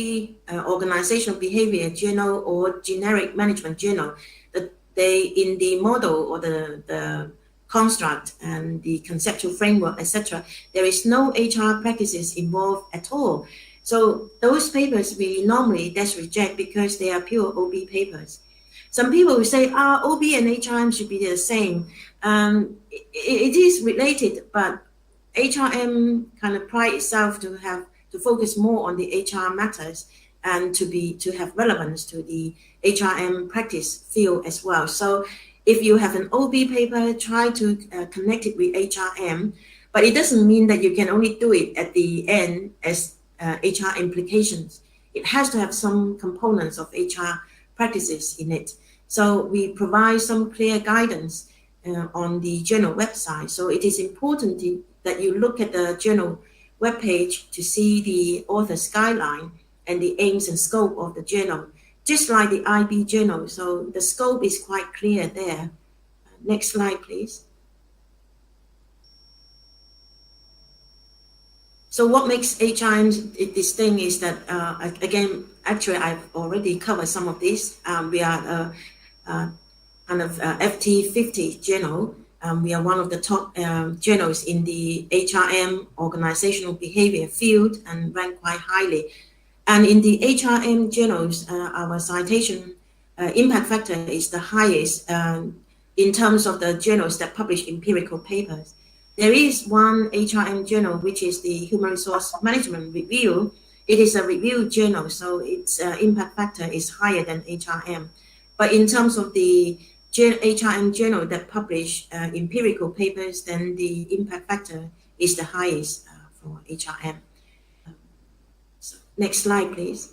Organizational Behavior Journal or Generic Management Journal. That they, in the model or the construct and the conceptual framework, etc., there is no HR practices involved at all. So those papers we normally reject because they are pure OB papers. Some people will say, OB and HRM should be the same. It is related, but HRM kind of pride itself to focus more on the HR matters, and to have relevance to the HRM practice field as well. So if you have an OB paper, try to connect it with HRM, but it doesn't mean that you can only do it at the end as HR implications. It has to have some components of HR practices in it. So we provide some clear guidance on the journal website. So it is important that you look at the journal webpage to see the author's guideline and the aims and scope of the journal, just like the IB journal. So the scope is quite clear there. Next slide, please. So what makes HRM distinct is that, again, actually, I've already covered some of this. We are kind of FT50 journal. We are one of the top journals in the HRM organizational behavior field and rank quite highly. And in the HRM journals, our citation impact factor is the highest in terms of the journals that publish empirical papers. There is one HRM journal, which is the Human Resource Management Review. It is a review journal, so its impact factor is higher than HRM. But in terms of the HRM journal that publish empirical papers, then the impact factor is the highest for HRM. So next slide, please.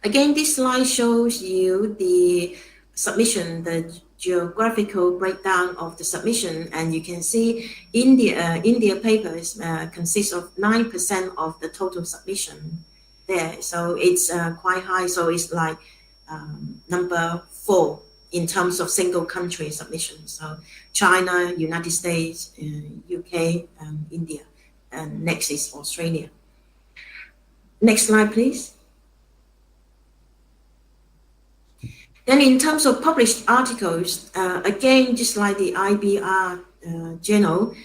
Again, this slide shows you the submission, the geographical breakdown of the submission, and you can see India papers consist of 9% of the total submission there. So it's quite high. So it's like number 4 in terms of single country submissions. So China, United States, UK, India, and next is Australia. Next slide, please. Then in terms of published articles, again, just like the IBR journal,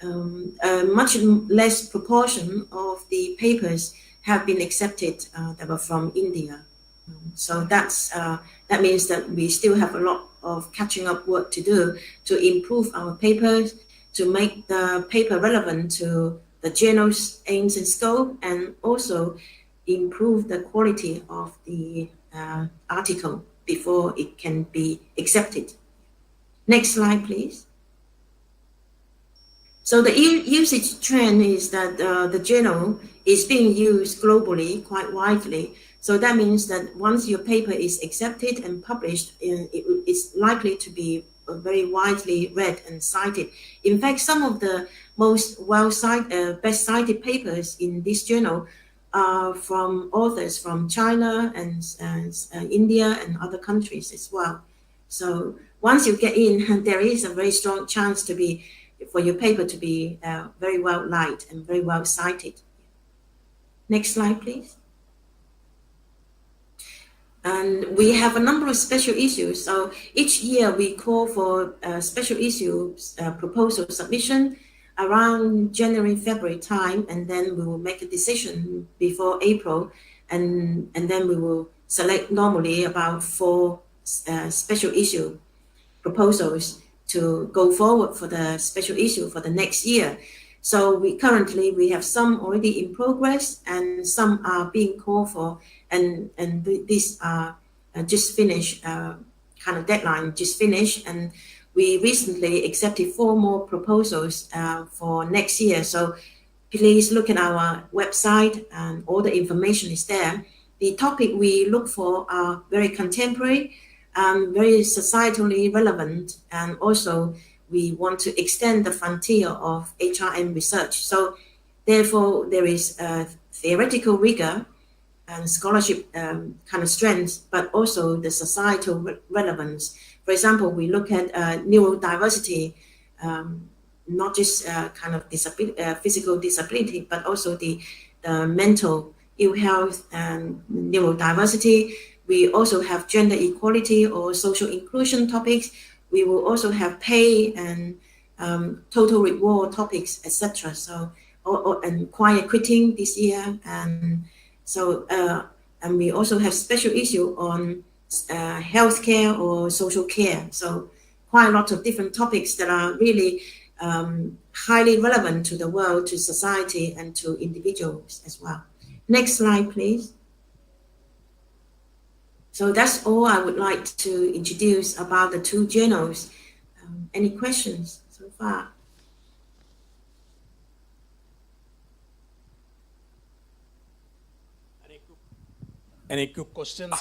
a much less proportion of the papers have been accepted that were from India. So that means that we still have a lot of catching up work to do to improve our papers, to make the paper relevant to the journal's aims and scope, and also improve the quality of the article before it can be accepted. Next slide, please. So the usage trend is that the journal is being used globally quite widely. So that means that once your paper is accepted and published, it's likely to be very widely read and cited. In fact, some of the most best cited papers in this journal are from authors from China and India and other countries as well. So once you get in, there is a very strong chance for your paper to be very well liked and very well cited. Next slide, please. And we have a number of special issues. So each year we call for special issues proposal submission around January, February time, and then we will make a decision before April, and then we will select normally about 4 special issue proposals to go forward for the special issue for the next year. So currently we have some already in progress and some are being called for, and these are just finished, kind of deadline just finished, and we recently accepted 4 more proposals for next year. So please look at our website and all the information is there. The topic we look for are very contemporary, very societally relevant, and also we want to extend the frontier of HRM research. So therefore there is theoretical rigor and scholarship kind of strength, but also the societal relevance. For example, we look at neurodiversity, not just kind of physical disability, but also the mental ill health and neurodiversity. We also have gender equality or social inclusion topics. We will also have pay and total reward topics, etc. So, and quiet quitting this year, and so and we also have special issue on healthcare or social care. So quite a lot of different topics that are really highly relevant to the world, to society, and to individuals as well. Next slide, please. So that's all I would like to introduce about the two journals. Any questions so far? Any quick questions?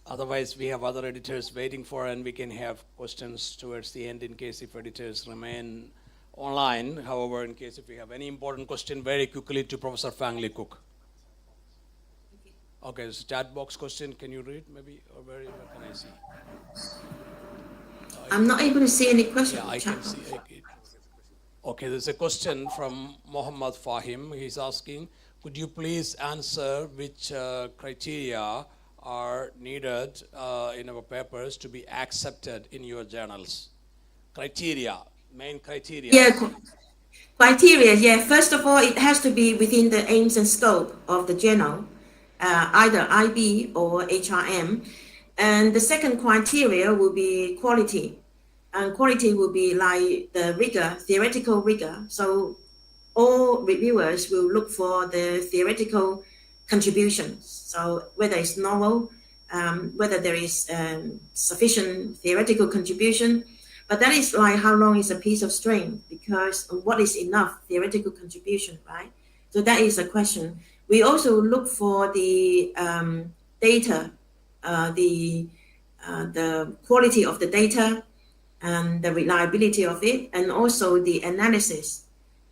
Otherwise, we have other editors waiting for, and we can have questions towards the end in case if editors remain online. However, in case if we have any important question, very quickly to Professor Fang Lee Cook. Okay, this chat box question, can you read maybe, or where can I see? I'm not able to see any questions. Yeah, I can see. Okay, there's a question from Mohammad Fahim. He's asking, could you please answer which criteria are needed in our papers to be accepted in your journals? Criteria, main criteria. Yeah, criteria, yeah. First of all, it has to be within the aims and scope of the journal, either IB or HRM. And the second criteria will be quality. And quality will be like the rigor, theoretical rigor. So all reviewers will look for the theoretical contributions. So whether it's novel, whether there is sufficient theoretical contribution, but that is like how long is a piece of string, because what is enough theoretical contribution, right? So that is a question. We also look for the data, the quality of the data, and the reliability of it, and also the analysis,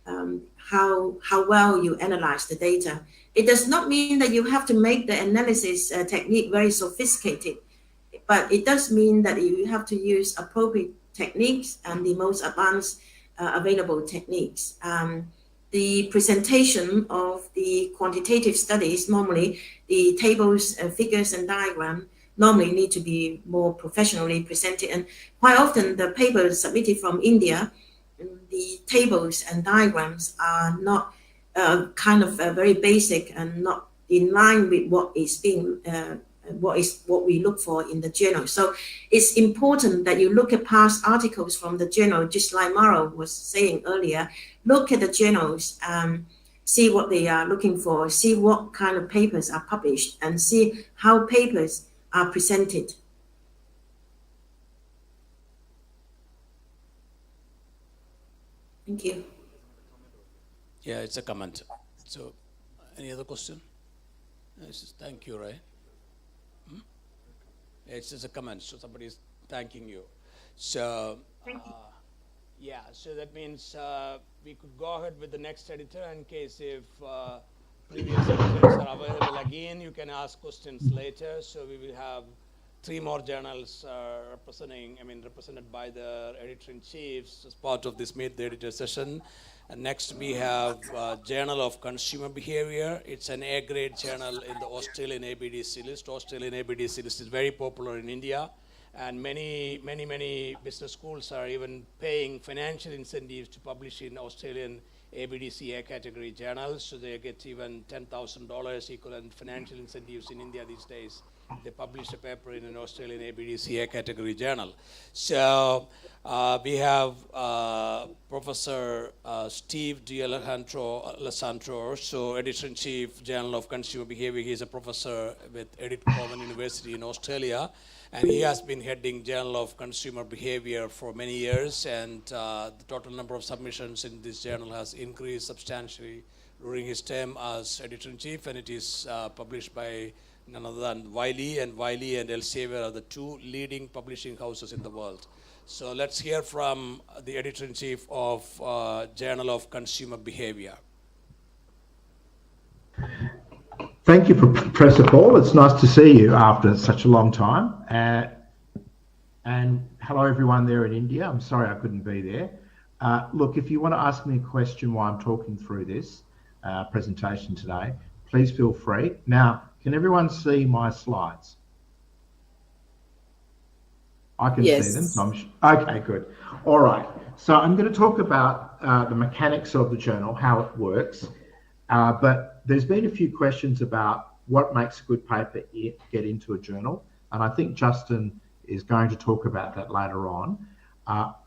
how well you analyze the data. It does not mean that you have to make the analysis technique very sophisticated, but it does mean that you have to use appropriate techniques and the most advanced available techniques. The presentation of the quantitative studies, normally the tables, figures, and diagram normally need to be more professionally presented. And quite often the papers submitted from India, the tables and diagrams are not kind of very basic and not in line with what is being what we look for in the journal. So it's important that you look at past articles from the journal, just like Maro was saying earlier. Look at the journals, see what they are looking for, see what kind of papers are published, and see how papers are presented. Thank you. Yeah, it's a comment. So, any other question? Thank you, right? It's just a comment, so somebody is thanking you. So, yeah, so that means we could go ahead with the next editor in case if previous editors are available again, you can ask questions later. So we will have 3 more journals represented by the editor-in-chiefs as part of this Meet the Editor session. And next we have Journal of Consumer Behavior. It's an A-grade journal in the Australian ABDC list. Australian ABDC list is very popular in India. And many business schools are even paying financial incentives to publish in Australian ABDC A category journals. So they get even $10,000 equivalent financial incentives in India these days. They publish a paper in an Australian ABDC A category journal. So we have Professor Steve D'Alessandro, so Editor-in-Chief, Journal of Consumer Behavior. He's a professor with Edith Cowan University in Australia. And he has been heading Journal of Consumer Behavior for many years. And the total number of submissions in this journal has increased substantially during his term as Editor-in-Chief. And it is published by none other than Wiley, and Elsevier are the 2 leading publishing houses in the world. So let's hear from the Editor-in-Chief of Journal of Consumer Behavior. Thank you, Professor Paul. It's nice to see you after such a long time. And hello, everyone there in India. I'm sorry I couldn't be there. Look, if you want to ask me a question while I'm talking through this presentation today, please feel free. Now, can everyone see my slides? I can see them. So okay, good. All right. So I'm going to talk about the mechanics of the journal, how it works. But there's been a few questions about what makes a good paper get into a journal. And I think Justin is going to talk about that later on.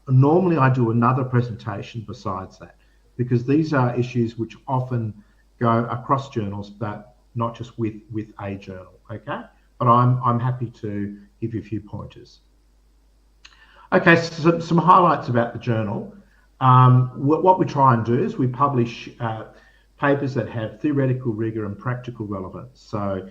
Normally, I do another presentation besides that, because these are issues which often go across journals, but not just with a journal, okay? But I'm happy to give you a few pointers. Okay, so some highlights about the journal. What we try and do is we publish papers that have theoretical rigor and practical relevance. So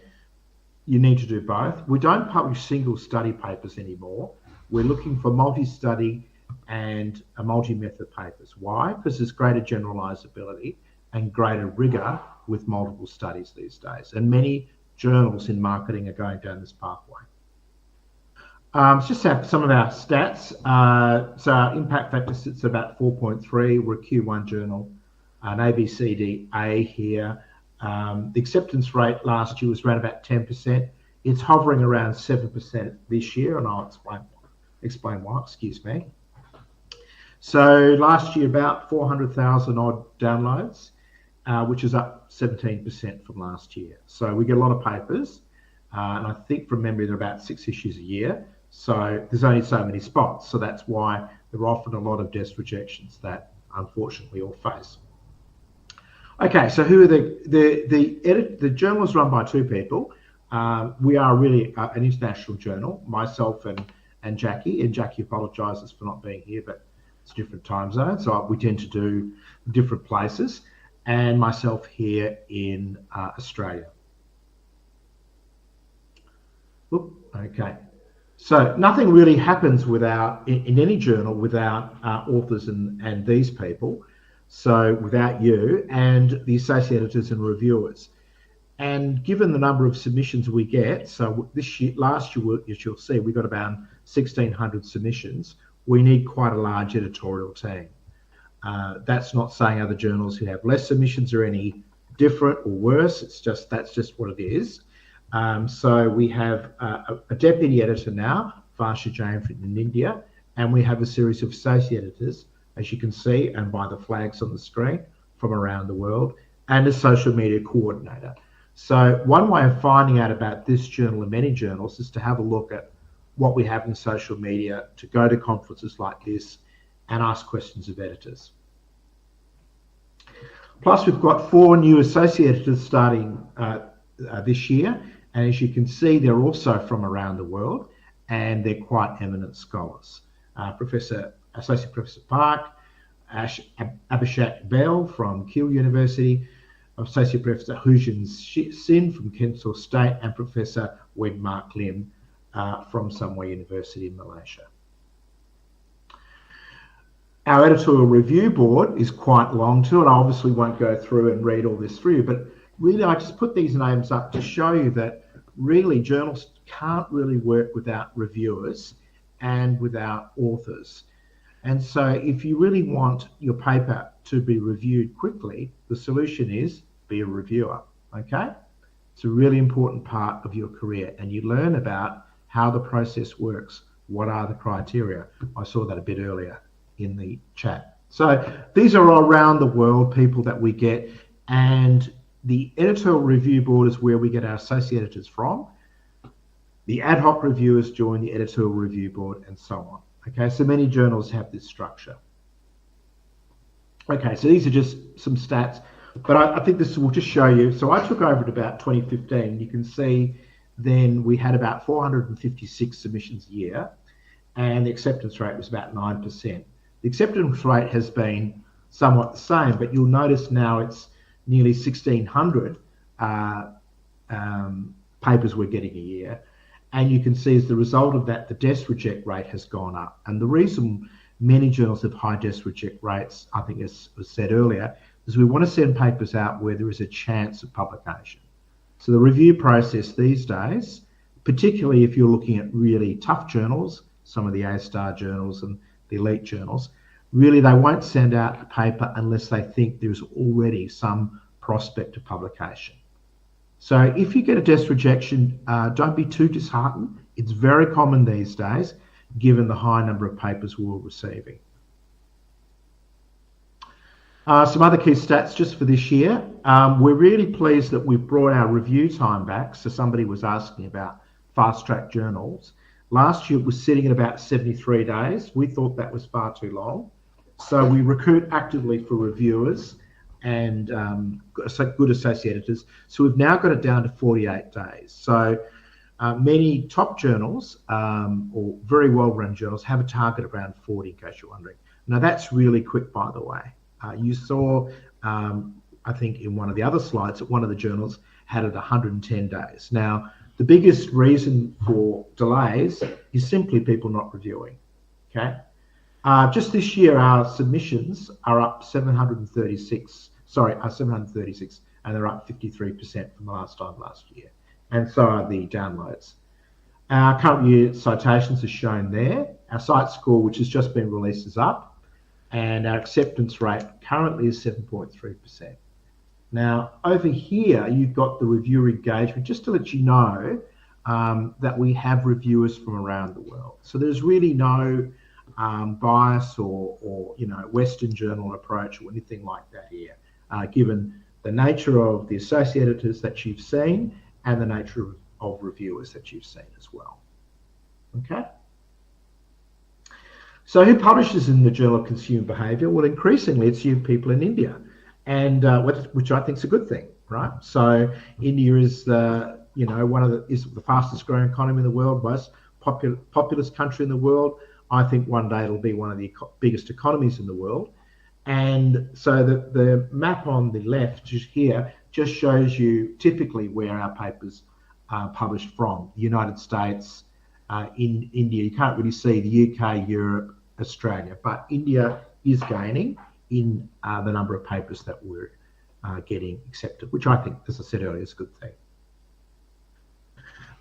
you need to do both. We don't publish single study papers anymore. We're looking for multi-study and multi-method papers. Why? Because there's greater generalizability and greater rigor with multiple studies these days. And many journals in marketing are going down this pathway. Just have some of our stats. So our impact factor sits at about 4.3. We're a Q1 journal, an ABCDA here. The acceptance rate last year was around about 10%. It's hovering around 7% this year, and I'll explain why, excuse me. So last year, about 400,000 odd downloads, which is up 17% from last year. So we get a lot of papers, and I think from memory, there are about 6 issues a year. So there's only so many spots. So that's why there are often a lot of desk rejections that unfortunately we all face. Okay, so who are the journal is run by 2 people. We are really an international journal, myself and Jackie. And Jackie apologises for not being here, but it's a different time zone. So we tend to do different places. And myself here in Australia. Oop, okay. So nothing really happens without, in any journal, without authors and these people. So without you and the associate editors and reviewers. And given the number of submissions we get, so last year, as you'll see, we got about 1,600 submissions. We need quite a large editorial team. That's not saying other journals who have less submissions are any different or worse. That's just what it is. So we have a deputy editor now, Varsha Jain in India, and we have a series of associate editors, as you can see, and by the flags on the screen, from around the world, and a social media coordinator. So one way of finding out about this journal and many journals is to have a look at what we have in social media, to go to conferences like this and ask questions of editors. Plus, we've got 4 new associate editors starting this year. And as you can see, they're also from around the world, and they're quite eminent scholars. Associate Professor Park, Abhishek Bell from Keele University, Associate Professor Hujin Sin from Kensal State, and Professor Wen Mark Lim from Somewhere University in Malaysia. Our editorial review board is quite long too, and I obviously won't go through and read all this for you, but really I just put these names up to show you that really journals can't really work without reviewers and without authors. And so if you really want your paper to be reviewed quickly, the solution is be a reviewer, okay? It's a really important part of your career, and you learn about how the process works. What are the criteria? I saw that a bit earlier in the chat. So these are all around the world, people that we get, and the editorial review board is where we get our associate editors from. The ad hoc reviewers join the editorial review board, and so on. Okay, so many journals have this structure. Okay, so these are just some stats, but I think this will just show you. So I took over at about 2015. You can see then we had about 456 submissions a year, and the acceptance rate was about 9%. The acceptance rate has been somewhat the same, but you'll notice now it's nearly 1,600 papers we're getting a year. And you can see as the result of that, the desk reject rate has gone up. And the reason many journals have high desk reject rates, I think as was said earlier, is we want to send papers out where there is a chance of publication. So the review process these days, particularly if you're looking at really tough journals, some of the A-star journals and the elite journals, really they won't send out a paper unless they think there's already some prospect of publication. So if you get a desk rejection, don't be too disheartened. It's very common these days, given the high number of papers we're receiving. Some other key stats just for this year. We're really pleased that we've brought our review time back. So somebody was asking about fast-track journals. Last year it was sitting at about 73 days. We thought that was far too long. So we recruit actively for reviewers and good associate editors. So we've now got it down to 48 days. So many top journals or very well-run journals have a target around 40, in case you're wondering. Now that's really quick, by the way. You saw, I think in one of the other slides, that one of the journals had it 110 days. Now, the biggest reason for delays is simply people not reviewing, okay? Just this year, our submissions are up 736, and they're up 53% from the last time last year. And so are the downloads. Our current year citations are shown there. Our site score, which has just been released, is up, and our acceptance rate currently is 7.3%. Now, over here, you've got the reviewer engagement, just to let you know that we have reviewers from around the world. So there's really no bias or Western journal approach or anything like that here, given the nature of the associate editors that you've seen and the nature of reviewers that you've seen as well. Okay. So who publishes in the Journal of Consumer Behaviour? Well, increasingly it's you people in India, and which I think is a good thing, right? So India is is the fastest growing economy in the world, most populous country in the world. I think one day it'll be one of the biggest economies in the world. And so the map on the left just here just shows you typically where our papers are published from. The United States, in India, you can't really see the UK, Europe, Australia, but India is gaining in the number of papers that we're getting accepted, which I think, as I said earlier, is a good thing.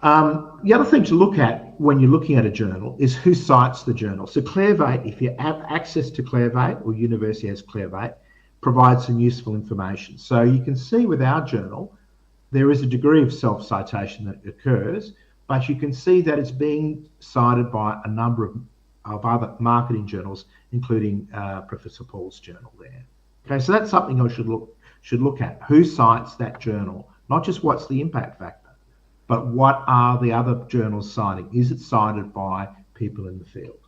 The other thing to look at when you're looking at a journal is who cites the journal. So Clarivate, if you have access to Clarivate, or university has Clarivate, provides some useful information. So you can see with our journal, there is a degree of self-citation that occurs, but you can see that it's being cited by a number of other marketing journals, including Professor Paul's journal there. Okay, so that's something I should look at. Who cites that journal? Not just what's the impact factor, but what are the other journals citing? Is it cited by people in the field?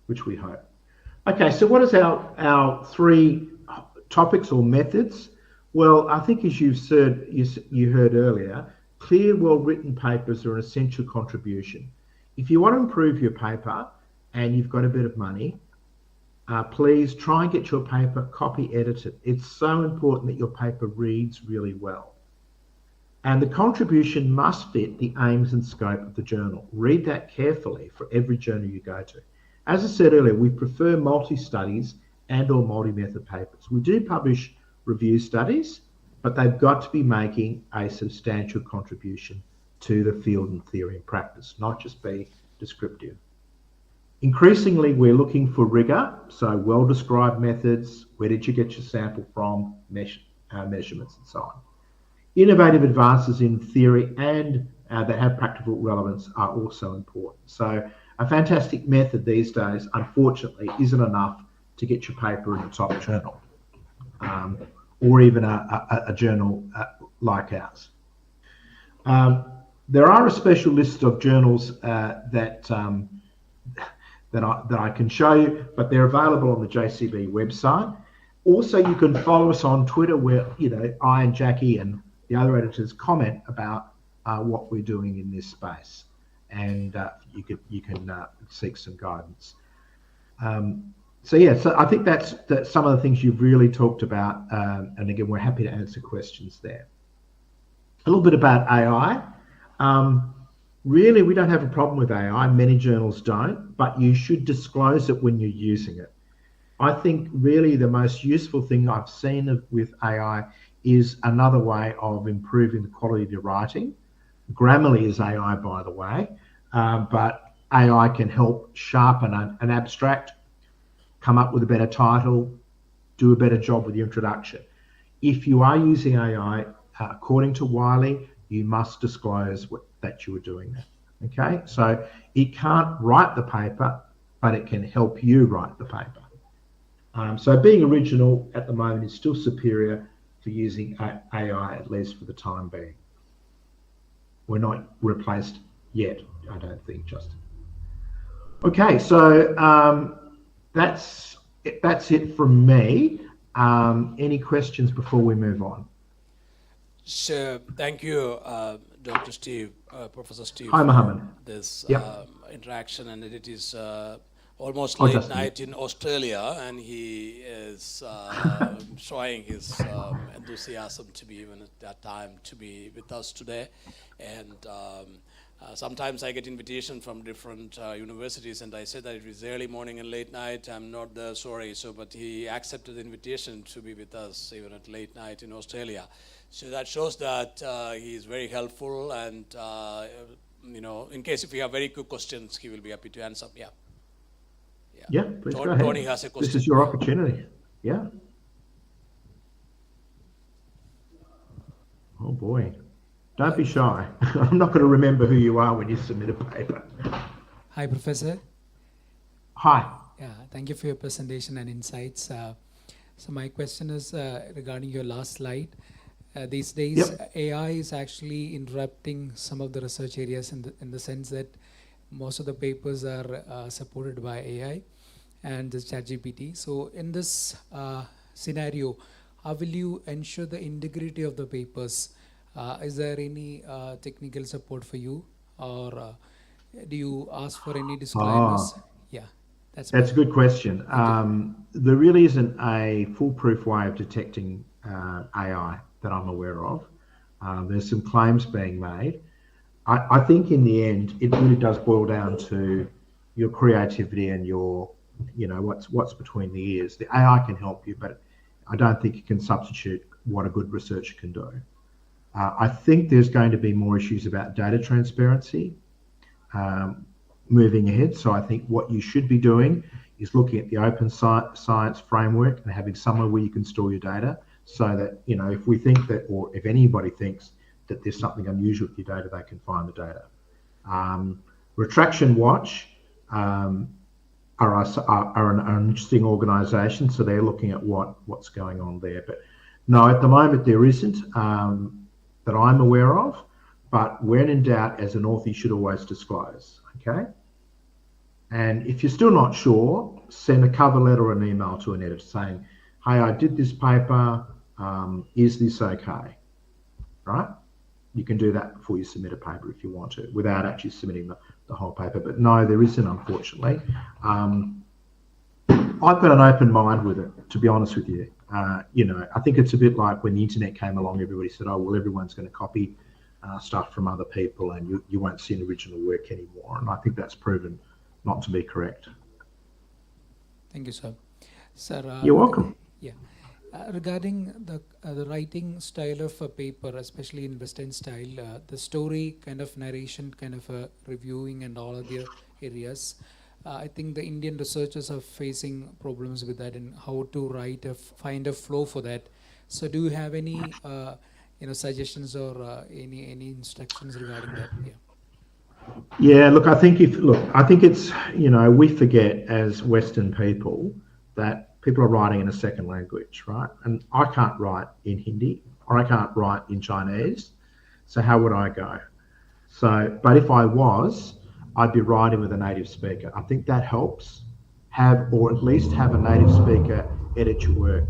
Which we hope. Okay, so what is our three topics or methods? Well, I think as you've said, you heard earlier, clear, well-written papers are an essential contribution. If you want to improve your paper and you've got a bit of money, please try and get your paper copy edited. It's so important that your paper reads really well. And the contribution must fit the aims and scope of the journal. Read that carefully for every journal you go to. As I said earlier, we prefer multi-studies and or multi-method papers. We do publish review studies, but they've got to be making a substantial contribution to the field and theory and practice, not just be descriptive. Increasingly, we're looking for rigor, so well-described methods, where did you get your sample from, measurements and so on. Innovative advances in theory and that have practical relevance are also important. So a fantastic method these days, unfortunately, isn't enough to get your paper in a top journal, or even a journal like ours. There are a special list of journals that I can show you, but they're available on the JCB website. Also, you can follow us on Twitter, where I and Jackie and the other editors comment about what we're doing in this space, and you can seek some guidance. So I think that's some of the things you've really talked about, and again, we're happy to answer questions there. A little bit about AI. Really, we don't have a problem with AI. Many journals don't, but you should disclose it when you're using it. I think really the most useful thing I've seen with AI is another way of improving the quality of your writing. Grammarly is AI, by the way, but AI can help sharpen an abstract, come up with a better title, do a better job with your introduction. If you are using AI, according to Wiley, you must disclose that you were doing that. Okay, so it can't write the paper, but it can help you write the paper. So being original at the moment is still superior to using AI, at least for the time being. We're not replaced yet, I don't think, Justin. Okay, so that's it from me. Any questions before we move on? So thank you, Dr. Steve, Professor Steve, Hi, for Mohammed. this Yep. interaction. And it is almost Oh, late Justin. night in Australia, and he is showing his enthusiasm to be even at that time to be with us today. And sometimes I get invitation from different universities, and I say that it is early morning and late night. I'm not there, sorry. So, but he accepted the invitation to be with us even at late night in Australia. So that shows that he is very helpful, and in case if you have very quick questions, he will be happy to answer. Yeah. Yeah, please go ahead. Tony has a question. This is your opportunity. Yeah. Oh boy. Don't be shy. I'm not going to remember who you are when you submit a paper. Hi, Professor. Hi. Yeah, thank you for your presentation and insights. So my question is regarding your last slide. These days, Yep. AI is actually interrupting some of the research areas in the sense that most of the papers are supported by AI and the ChatGPT. So in this scenario, how will you ensure the integrity of the papers? Is there any technical support for you, or do you ask for any disclaimers? Yeah, That's a good question. There really isn't a foolproof way of detecting AI that I'm aware of. There's some claims being made. I think in the end, it really does boil down to your creativity and your, what's between the ears. The AI can help you, but I don't think it can substitute what a good researcher can do. I think there's going to be more issues about data transparency moving ahead. So I think what you should be doing is looking at the open science framework and having somewhere where you can store your data, so that, if we think that, or if anybody thinks that there's something unusual with your data, they can find the data. Retraction Watch are an interesting organisation, so they're looking at what's going on there. But no, at the moment there isn't that I'm aware of. But when in doubt, as an author, you should always disclose. Okay. And if you're still not sure, send a cover letter or an email to an editor saying, "Hey, I did this paper. Is this okay?" Right? You can do that before you submit a paper if you want to, without actually submitting the whole paper. But no, there isn't, unfortunately. I've got an open mind with it, to be honest with you. I think it's a bit like when the internet came along, everybody said, "Oh, well, everyone's going to copy stuff from other people, and you won't see an original work anymore." And I think that's proven not to be correct. Thank you, sir. Sir, you're welcome. Yeah. Regarding the writing style of a paper, especially in Western style, the story kind of narration, kind of reviewing and all other areas, I think the Indian researchers are facing problems with that and how to find a flow for that. So do you have any suggestions or any instructions regarding that? Yeah, look, I think it's, we forget as Western people that people are writing in a second language, right? And I can't write in Hindi or I can't write in Chinese. So how would I go? So, but if I was, I'd be writing with a native speaker. I think that helps, or at least have a native speaker edit your work.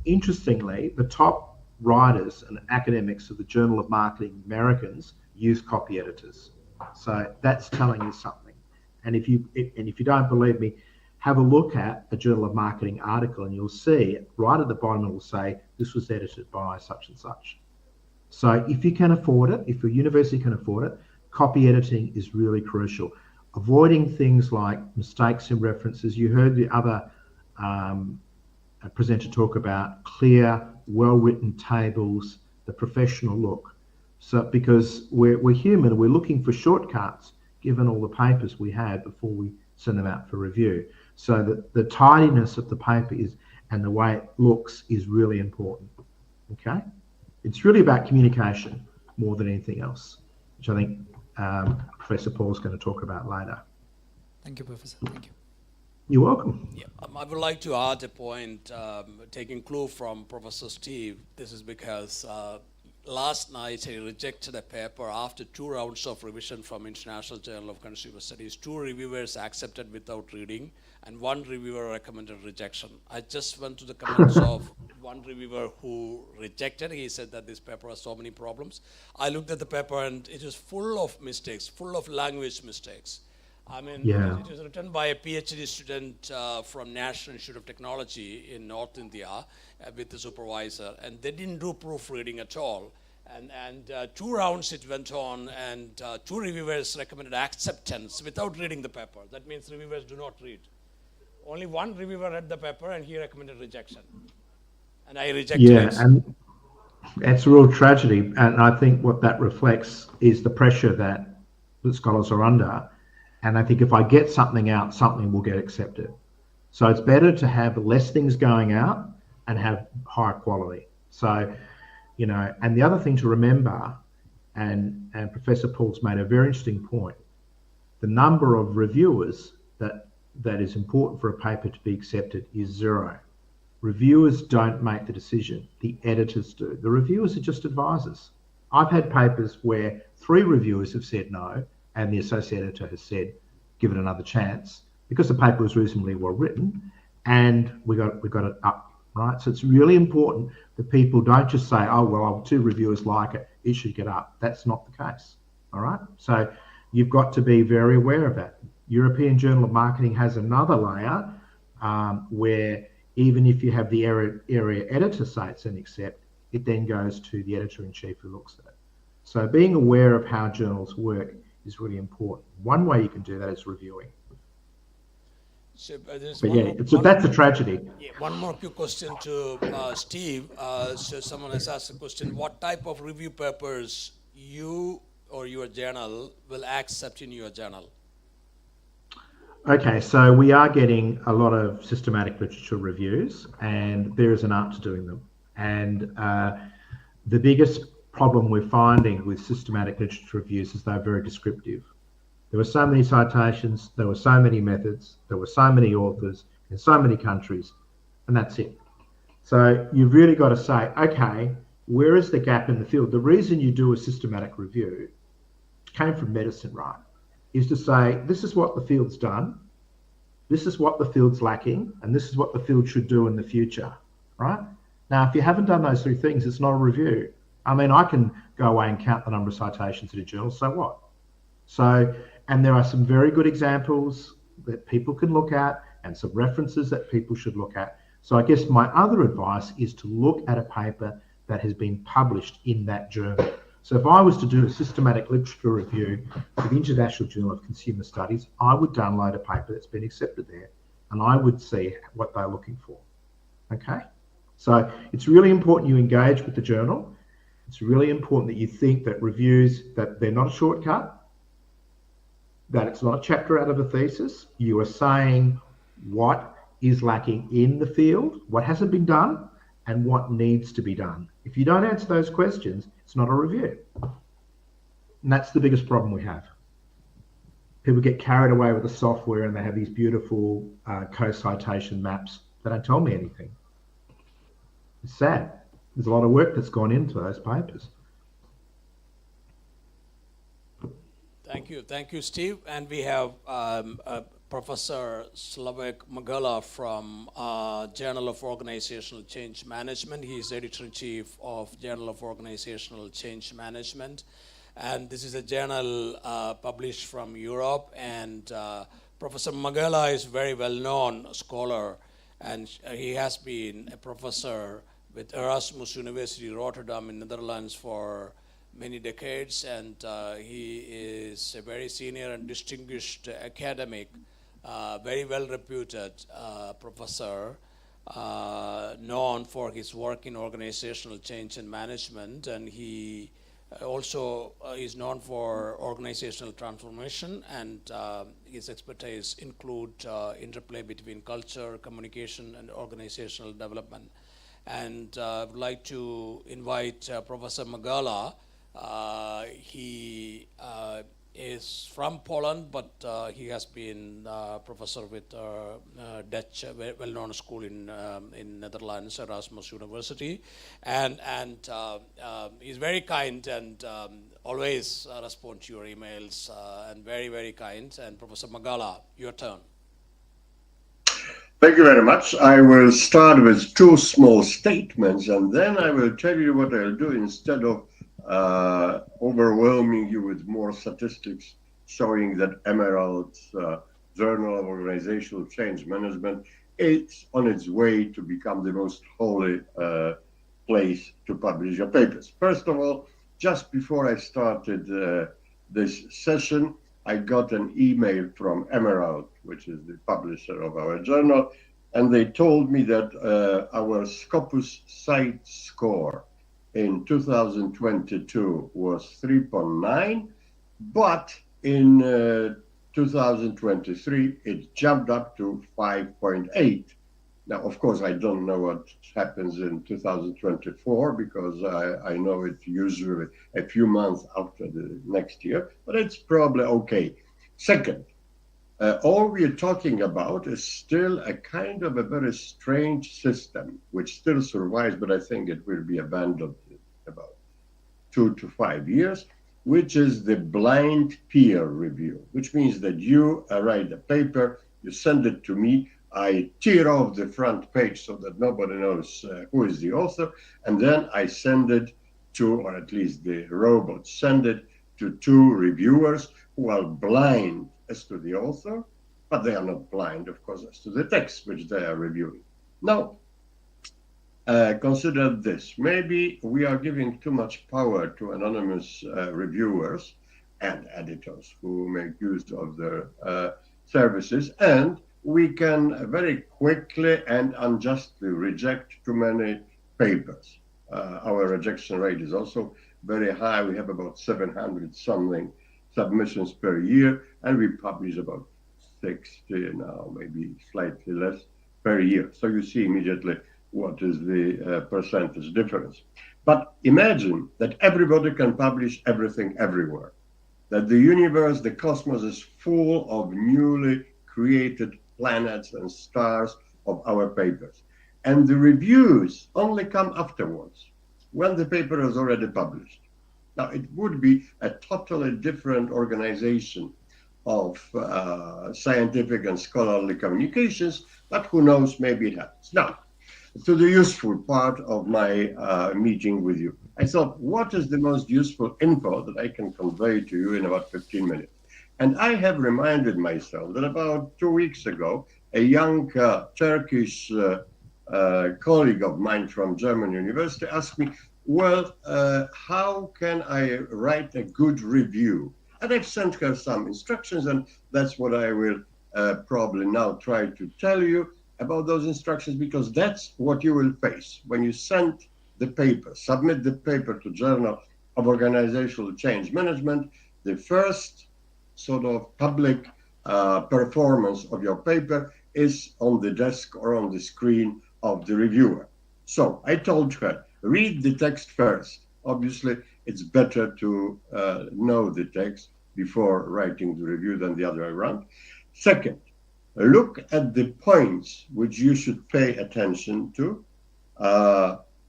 Interestingly, the top writers and academics of the Journal of Marketing Americans use copy editors. So that's telling you something. And if you don't believe me, have a look at a Journal of Marketing article and you'll see right at the bottom it will say this was edited by such and such. So if you can afford it, if your university can afford it, copy editing is really crucial. Avoiding things like mistakes in references. You heard the other presenter talk about clear, well-written tables, the professional look. So because we're human, we're looking for shortcuts given all the papers we had before we send them out for review. So that the tidiness of the paper and the way it looks is really important. Okay? It's really about communication more than anything else, which I think Professor Paul's going to talk about later. Thank you, Professor. Thank you. You're welcome. Yeah, I would like to add a point, taking clue from Professor Steve. This is because last night he rejected a paper after 2 rounds of revision from International Journal of Consumer Studies. 2 reviewers accepted without reading, and 1 reviewer recommended rejection. I just went to the comments of one reviewer who rejected. He said that this paper has so many problems. I looked at the paper and it is full of mistakes, full of language mistakes. I mean, Yeah. it is written by a PhD student from National Institute of Technology in North India with the supervisor, and they didn't do proofreading at all. And 2 rounds it went on, and 2 reviewers recommended acceptance without reading the paper. That means reviewers do not read. Only 1 reviewer read the paper, and he recommended rejection. And I rejected it. And it's a real tragedy. And I think what that reflects is the pressure that the scholars are under. And I think if I get something out, something will get accepted. So it's better to have less things going out and have higher quality. So, you know, and the other thing to remember, and Professor Paul's made a very interesting point, the number of reviewers that is important for a paper to be accepted is 0. Reviewers don't make the decision, the editors do. The reviewers are just advisors. I've had papers where 3 reviewers have said no, and the associate editor has said, give it another chance, because the paper was reasonably well written, and we got it up, right? So it's really important that people don't just say, oh, well, 2 reviewers like it, it should get up. That's not the case, all right? So you've got to be very aware of that. European Journal of Marketing has another layer where even if you have the area editor say it's an accept, it then goes to the editor-in-chief who looks at it. So being aware of how journals work is really important. One way you can do that is reviewing. So, that's a tragedy. Yeah, one more quick question to Steve. So someone has asked a question, what type of review papers you or your journal will accept in your journal? Okay, so we are getting a lot of systematic literature reviews, and there is an art to doing them. And the biggest problem we're finding with systematic literature reviews is they're very descriptive. There were so many citations, there were so many methods, there were so many authors in so many countries, and that's it. So you've really got to say, okay, where is the gap in the field? The reason you do a systematic review came from medicine, right? Is to say, this is what the field's done, this is what the field's lacking, and this is what the field should do in the future, right? Now, if you haven't done those 3 things, it's not a review. I mean, I can go away and count the number of citations in a journal, so what? So, and there are some very good examples that people can look at and some references that people should look at. So I guess my other advice is to look at a paper that has been published in that journal. So if I was to do a systematic literature review for the International Journal of Consumer Studies, I would download a paper that's been accepted there, and I would see what they're looking for. Okay? So it's really important you engage with the journal. It's really important that you think that reviews, that they're not a shortcut, that it's not a chapter out of a thesis. You are saying what is lacking in the field, what hasn't been done, and what needs to be done. If you don't answer those questions, it's not a review. And that's the biggest problem we have. People get carried away with the software and they have these beautiful co-citation maps that don't tell me anything. It's sad. There's a lot of work that's gone into those papers. Thank you, Steve. And we have Professor Slavek Magala from Journal of Organizational Change Management. He is editor-in-chief of Journal of Organizational Change Management. And this is a journal published from Europe. And Professor Magala is a very well-known scholar. And he has been a professor with Erasmus University Rotterdam in Netherlands for many decades, and he is a very senior and distinguished academic, very well reputed professor, known for his work in organizational change and management, and he also is known for organizational transformation, and his expertise include interplay between culture, communication, and organizational development. And I would like to invite Professor Magala. He is from Poland, but he has been professor with Dutch, well-known school in Netherlands, Erasmus University, and he's very kind and always respond to your emails and very kind. And Professor Magala, your turn. Thank you very much. I will start with two small statements, and then I will tell you what I'll do instead of overwhelming you with more statistics showing that Emerald's Journal of Organizational Change Management is on its way to become the most holy place to publish your papers. First of all, just before I started this session, I got an email from Emerald, which is the publisher of our journal, and they told me that our Scopus site score in 2022 was 3.9, but in 2023 it jumped up to 5.8. Now, of course, I don't know what happens in 2024 because I know it usually a few months after the next year, but it's probably okay. Second, all we're talking about is still a kind of a very strange system, which still survives, but I think it will be abandoned in about 2 to 5 years, which is the blind peer review, which means that you write a paper, you send it to me, I tear off the front page so that nobody knows who is the author, and then I send it to, or at least the robots send it to 2 reviewers who are blind as to the author, but they are not blind, of course, as to the text which they are reviewing. Now, consider this. Maybe we are giving too much power to anonymous reviewers and editors who make use of their services, and we can very quickly and unjustly reject too many papers. Our rejection rate is also very high. We have about 700 something submissions per year, and we publish about 60 now, maybe slightly less per year. So you see immediately what is the percentage difference. But imagine that everybody can publish everything everywhere, that the universe, the cosmos is full of newly created planets and stars of our papers. And the reviews only come afterwards, when the paper is already published. Now, it would be a totally different organization of scientific and scholarly communications, but who knows, maybe it happens. Now, to the useful part of my meeting with you. I thought, what is the most useful info that I can convey to you in about 15 minutes? And I have reminded myself that about 2 weeks ago, a young Turkish colleague of mine from German university asked me, well, how can I write a good review? And I've sent her some instructions, and that's what I will probably now try to tell you about those instructions, because that's what you will face when you send the paper, submit the paper to Journal of Organizational Change Management. The first sort of public performance of your paper is on the desk or on the screen of the reviewer. So I told her, read the text first. Obviously, it's better to know the text before writing the review than the other way around. Second, look at the points which you should pay attention to,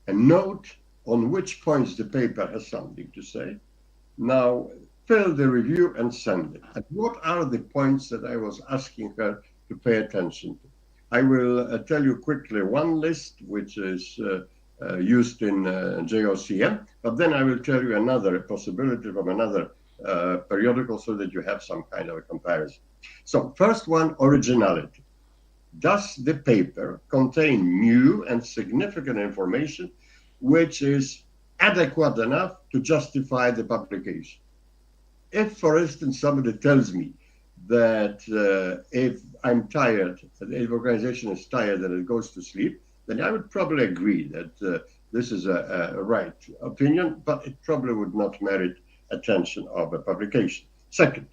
and note on which points the paper has something to say. Now, fill the review and send it. And what are the points that I was asking her to pay attention to? I will tell you quickly one list, which is used in JOCM, but then I will tell you another possibility from another periodical so that you have some kind of a comparison. So first one, originality. Does the paper contain new and significant information which is adequate enough to justify the publication? If, for instance, somebody tells me that if I'm tired, if the organization is tired and it goes to sleep, then I would probably agree that this is a right opinion, but it probably would not merit attention of a publication. Second,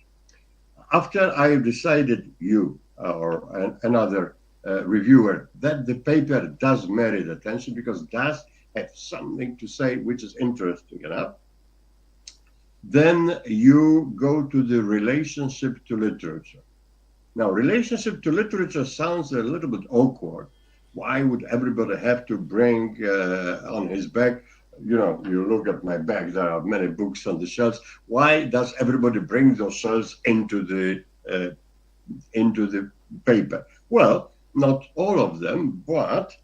after I have decided, you or another reviewer, that the paper does merit attention because it does have something to say which is interesting enough, Then you go to the relationship to literature. Now, relationship to literature sounds a little bit awkward. Why would everybody have to bring on his back? You know, you look at my back, there are many books on the shelves. Why does everybody bring those shelves into the paper? Well, not all of them, but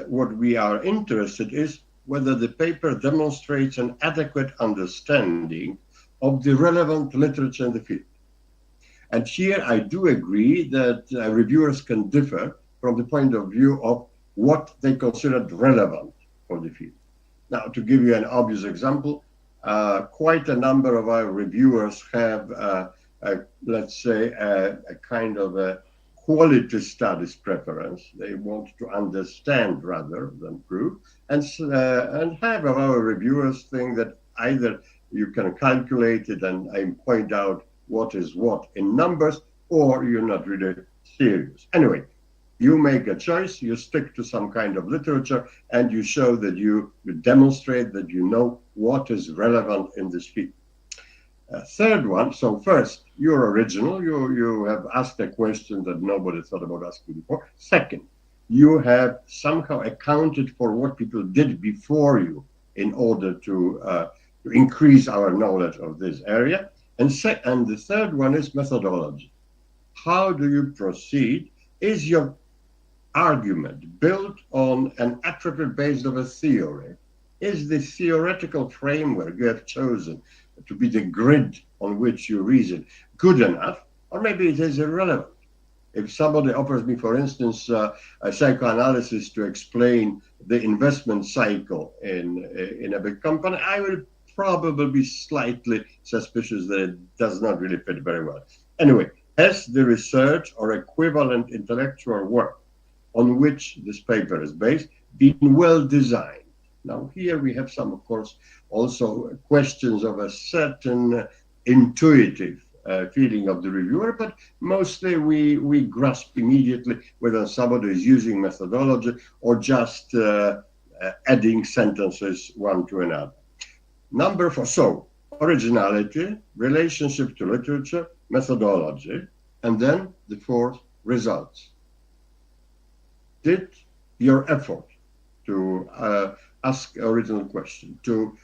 what we are interested is whether the paper demonstrates an adequate understanding of the relevant literature in the field. And here I do agree that reviewers can differ from the point of view of what they considered relevant for the field. Now, to give you an obvious example, quite a number of our reviewers have, let's say, a kind of a quality studies preference. They want to understand rather than prove, and half of our reviewers think that either you can calculate it and point out what is what in numbers, or you're not really serious. Anyway, you make a choice, you stick to some kind of literature, and you show that you demonstrate that you know what is relevant in this field. Third one, so first, you're original, you have asked a question that nobody thought about asking before. Second, you have somehow accounted for what people did before you in order to increase our knowledge of this area. And the third one is methodology. How do you proceed? Is your argument built on an attribute based on a theory? Is the theoretical framework you have chosen to be the grid on which you reason good enough, or maybe it is irrelevant? If somebody offers me, for instance, a psychoanalysis to explain the investment cycle in a big company, I will probably be slightly suspicious that it does not really fit very well. Anyway, has the research or equivalent intellectual work on which this paper is based been well designed? Now, here we have some, of course, also questions of a certain intuitive feeling of the reviewer, but mostly we grasp immediately whether somebody is using methodology or just adding sentences one to another. Number 4, so originality, relationship to literature, methodology, and then the 4th, results. Did your effort to ask original question, to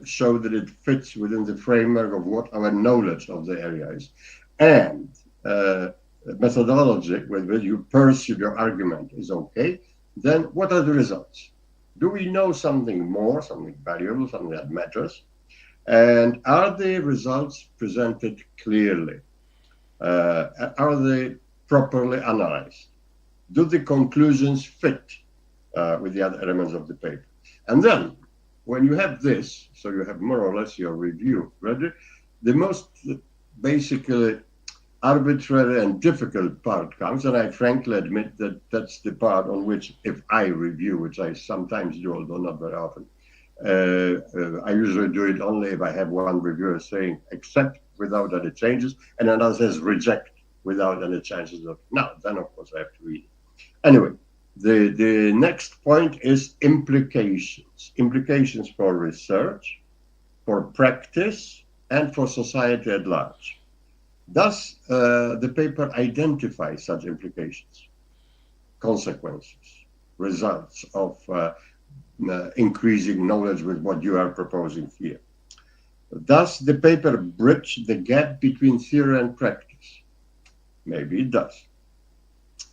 show that it fits within the framework of what our knowledge of the area is, and methodology, whether you pursue your argument is okay, then what are the results? Do we know something more, something valuable, something that matters? And are the results presented clearly? Are they properly analyzed? Do the conclusions fit with the other elements of the paper? And then, when you have this, so you have more or less your review ready, the most basically arbitrary and difficult part comes, and I frankly admit that that's the part on which, if I review, which I sometimes do, although not very often, I usually do it only if I have one reviewer saying accept without any changes, and another says reject without any changes. Now, then of course I have to read it. Anyway, the next point is implications. Implications for research, for practice, and for society at large. Does the paper identify such implications, consequences, results of increasing knowledge with what you are proposing here? Does the paper bridge the gap between theory and practice? Maybe it does.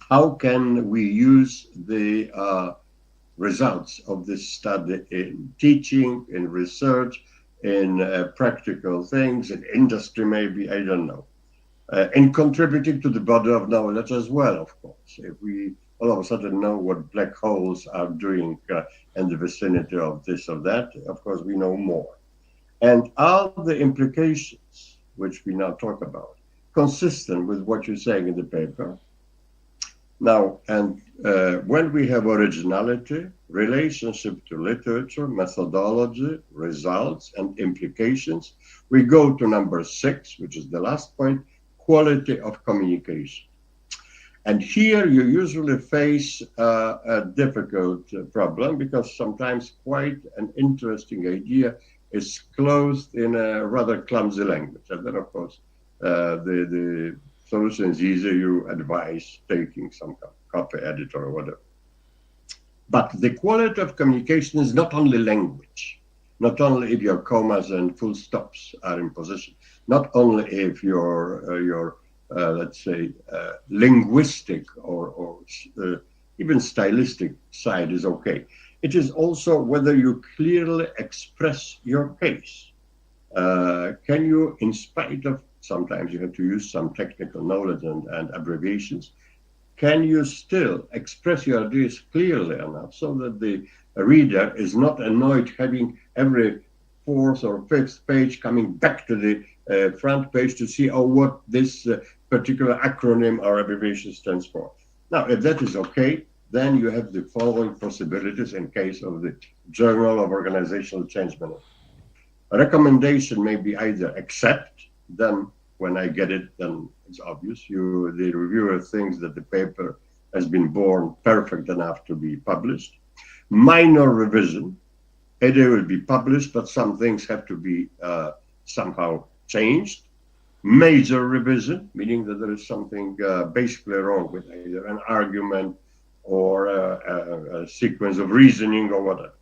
How can we use the results of this study in teaching, in research, in practical things, in industry maybe, I don't know, in contributing to the body of knowledge as well, of course. If we all of a sudden know what black holes are doing in the vicinity of this or that, of course we know more. And are the implications, which we now talk about, consistent with what you're saying in the paper? Now, and when we have originality, relationship to literature, methodology, results, and implications, we go to number 6, which is the last point, quality of communication. And here you usually face a difficult problem, because sometimes quite an interesting idea is closed in a rather clumsy language. And then, of course, the solution is easy. You advise taking some copy editor or whatever. But the quality of communication is not only language, not only if your commas and full stops are in position, not only if your let's say, linguistic or even stylistic side is okay. It is also whether you clearly express your case. Can you, in spite of sometimes you have to use some technical knowledge and abbreviations, can you still express your ideas clearly enough so that the reader is not annoyed having every fourth or fifth page coming back to the front page to see, oh, what this particular acronym or abbreviation stands for. Now, if that is okay, then you have the following possibilities in case of the Journal of Organizational Change Management. A recommendation may be either accept, then when I get it, then it's obvious. The reviewer thinks that the paper has been born perfect enough to be published. Minor revision, it will be published, but some things have to be somehow changed. Major revision, meaning that there is something basically wrong with either an argument or a sequence of reasoning or whatever.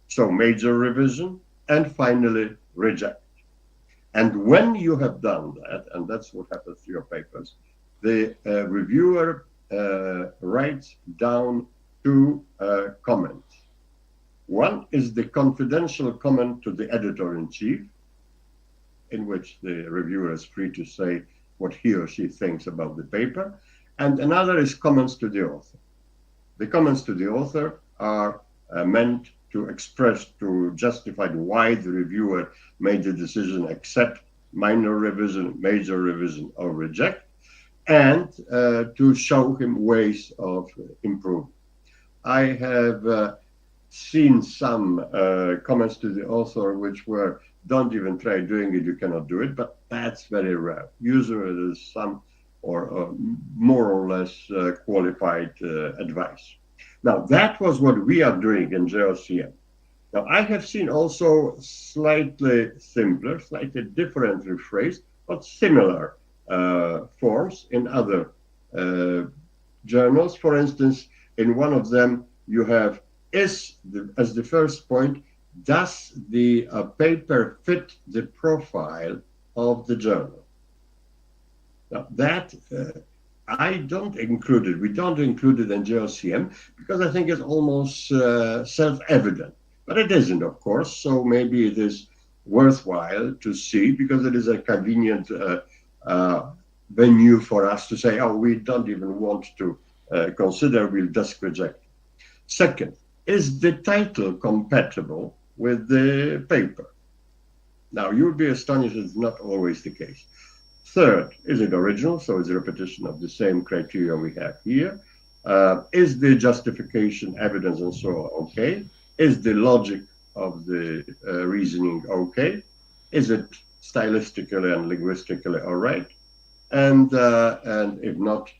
So major revision, and finally reject. And when you have done that, and that's what happens to your papers, the reviewer writes down two comments. One is the confidential comment to the editor-in-chief, in which the reviewer is free to say what he or she thinks about the paper, and another is comments to the author. The comments to the author are meant to express, to justify why the reviewer made the decision accept, minor revision, major revision, or reject, and to show him ways of improvement. I have seen some comments to the author which were, don't even try doing it, you cannot do it, but that's very rare. Usually it is some or more or less qualified advice. Now, that was what we are doing in JOCM. Now, I have seen also slightly simpler, slightly differently phrased, but similar forms in other journals. For instance, in one of them, you have as the first point, does the paper fit the profile of the journal? Now, that I don't include it. We don't include it in JOCM because I think it's almost self-evident. But it isn't, of course. So maybe it is worthwhile to see because it is a convenient venue for us to say, oh, we don't even want to consider, we'll just reject. Second, is the title compatible with the paper? Now, you'll be astonished it's not always the case. Third, is it original? So it's a repetition of the same criteria we have here. Is the justification, evidence, and so on okay? Is the logic of the reasoning okay? Is it stylistically and linguistically all right? And if not,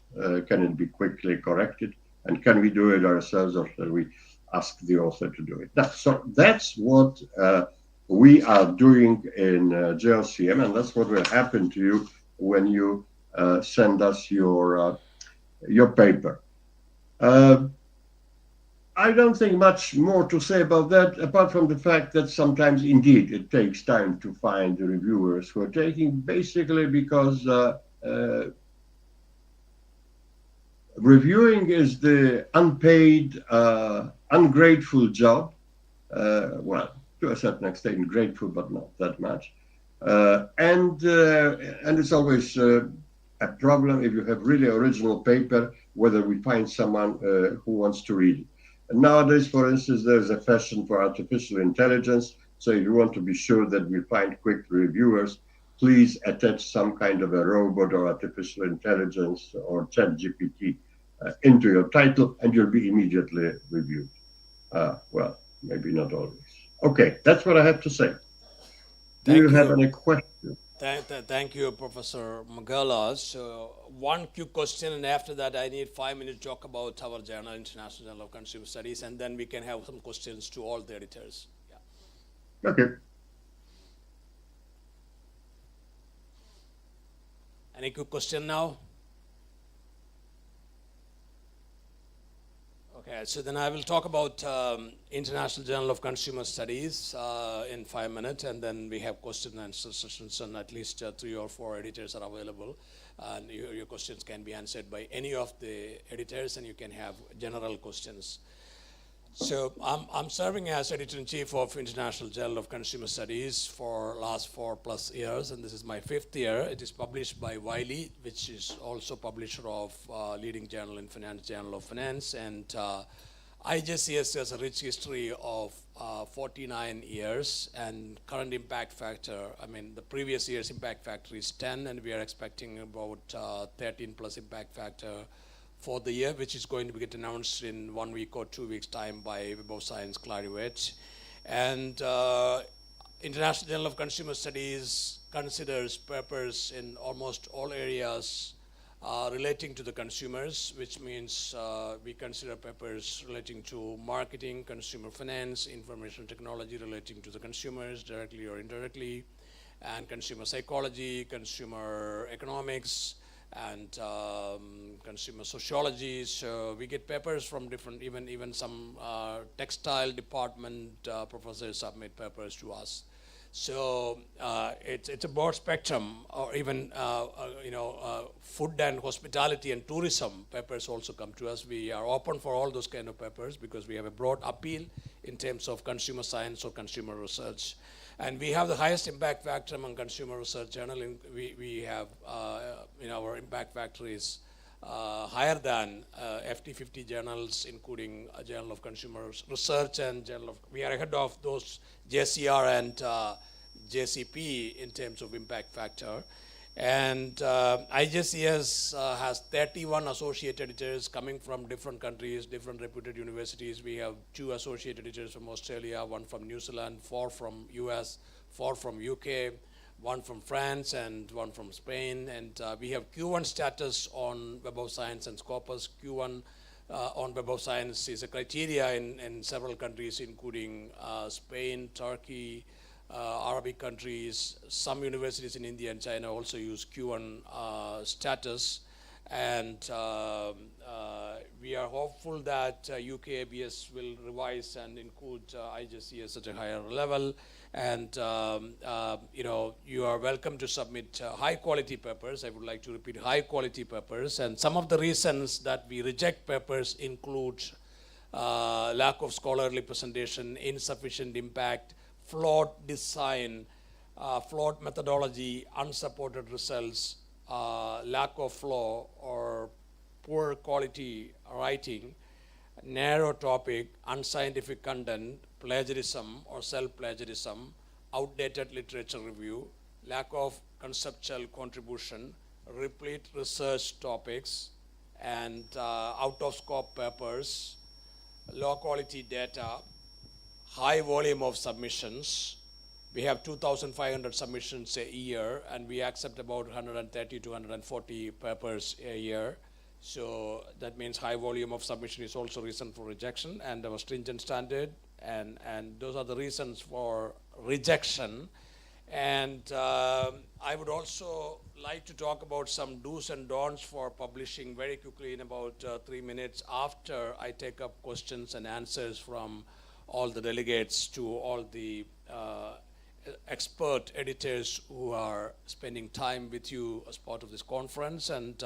can it be quickly corrected? And can we do it ourselves, or shall we ask the author to do it? So that's what we are doing in JOCM, and that's what will happen to you when you send us your paper. I don't think much more to say about that, apart from the fact that sometimes indeed it takes time to find the reviewers who are taking, basically because reviewing is the unpaid, ungrateful job. Well, to a certain extent, grateful, but not that much. And it's always a problem if you have really original paper, whether we find someone who wants to read it. And nowadays, for instance, there's a fashion for artificial intelligence. So if you want to be sure that we find quick reviewers, please attach some kind of a robot or artificial intelligence or ChatGPT into your title, and you'll be immediately reviewed. Well, maybe not always. Okay, that's what I have to say. Do you have any questions? Thank you, Professor Magala. So one quick question, and after that, I need 5 minutes to talk about our journal, International Journal of Consumer Studies, and then we can have some questions to all the editors. Yeah. Okay. Any quick question now? Okay, so then I will talk about International Journal of Consumer Studies in 5 minutes, and then we have question and answer sessions, and at least 3 or 4 editors are available. And your questions can be answered by any of the editors, and you can have general questions. So I'm serving as editor-in-chief of International Journal of Consumer Studies for last 4+ years, and this is my 5th year. It is published by Wiley, which is also publisher of leading journal in finance, Journal of Finance, and IJCS has a rich history of 49 years, and current impact factor, I mean the previous year's impact factor is 10, and we are expecting about 13 plus impact factor for the year, which is going to get announced in 1 week or 2 weeks time by Web of Science Clarivate. And International Journal of Consumer Studies considers papers in almost all areas relating to the consumers, which means we consider papers relating to marketing, consumer finance, information technology relating to the consumers directly or indirectly, and consumer psychology, consumer economics, and consumer sociology. So we get papers from different, even some textile department professors submit papers to us. So it's a broad spectrum, or even food and hospitality and tourism papers also come to us. We are open for all those kind of papers because we have a broad appeal in terms of consumer science or consumer research. And we have the highest impact factor among consumer research journal. We have, our impact factor is higher than FT50 journals, including a Journal of Consumer Research and Journal of, we are ahead of those JCR and JCP in terms of impact factor. And IJCS has 31 associate editors coming from different countries, different reputed universities. We have 2 associate editors from Australia, 1 from New Zealand, 4 from US, 4 from UK, 1 from France, and 1 from Spain. And we have Q1 status on Web of Science and Scopus. Q1 on Web of Science is a criteria in several countries, including Spain, Turkey, Arabic countries. Some universities in India and China also use Q1 status, and we are hopeful that UK ABS will revise and include IJCS at a higher level. And you are welcome to submit high quality papers. I would like to repeat, high quality papers. And some of the reasons that we reject papers include lack of scholarly presentation, insufficient impact, flawed design, flawed methodology, unsupported results, lack of flow or poor quality writing, narrow topic, unscientific content, plagiarism or self-plagiarism, outdated literature review, lack of conceptual contribution, replete research topics, and out-of-scope papers, low quality data, high volume of submissions. We have 2,500 submissions a year, and we accept about 130 to 140 papers a year. So that means high volume of submission is also reason for rejection, and our stringent standard, and those are the reasons for rejection. And I would also like to talk about some do's and don'ts for publishing very quickly in about 3 minutes after I take up questions and answers from all the delegates to all the expert editors who are spending time with you as part of this conference. And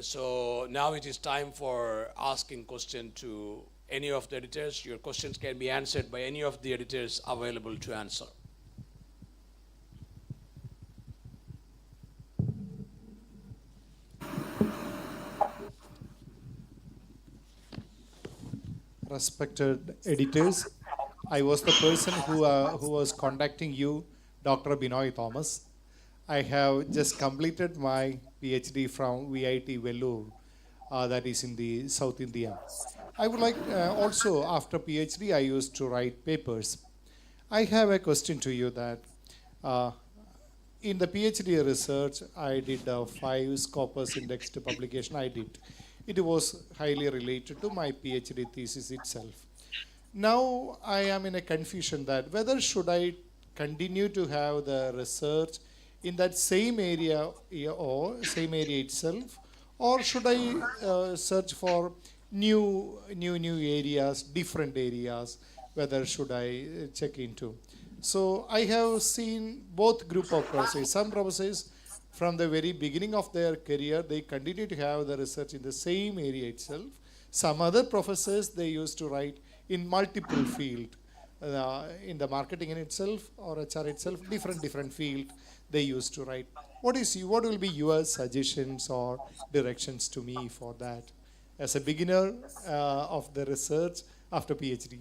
so now it is time for asking questions to any of the editors. Your questions can be answered by any of the editors available to answer. Respected editors, I was the person who was contacting you, Dr. Binoy Thomas. I have just completed my PhD from VIT Vellore, that is in the South India. I would like also, after PhD, I used to write papers. I have a question to you that in the PhD research, I did 5 Scopus indexed publication I did. It was highly related to my PhD thesis itself. Now I am in a confusion that whether should I continue to have the research in that same area or same area itself, or should I search for new areas, different areas? Whether should I check into? So I have seen both group of professors. Some professors, from the very beginning of their career, they continue to have the research in the same area itself. Some other professors, they used to write in multiple field, in the marketing in itself or HR itself, different field they used to write. What will be your suggestions or directions to me for that as a beginner of the research after PhD?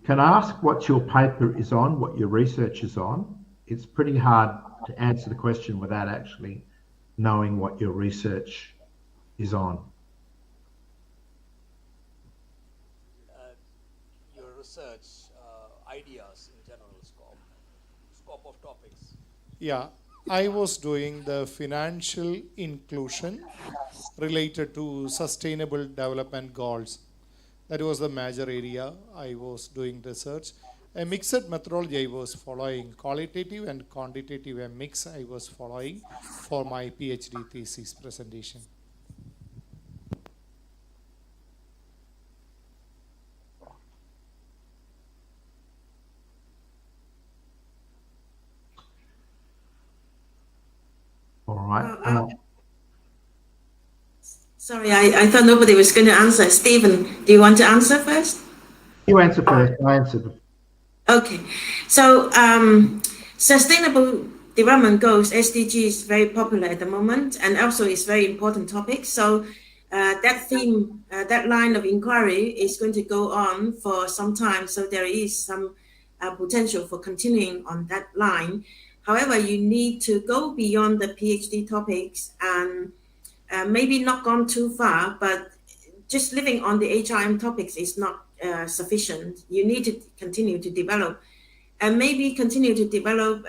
Can I ask what your paper is on, what your research is on? It's pretty hard to answer the question without actually knowing what your research is on. Your research ideas in general scope of topics. Yeah, I was doing the financial inclusion related to sustainable development goals. That was the major area I was doing research. A mixed methodology I was following, qualitative and quantitative, a mix I was following for my PhD thesis presentation. All right. Sorry, I thought nobody was going to answer. Stephen, do you want to answer first? You answer first. I answer. Okay. So sustainable development goals, SDG, is very popular at the moment, and also it's very important topic. So that theme, that line of inquiry is going to go on for some time. So there is some potential for continuing on that line. However, you need to go beyond the PhD topics and maybe not gone too far, but just living on the HRM topics is not sufficient. You need to continue to develop and maybe continue to develop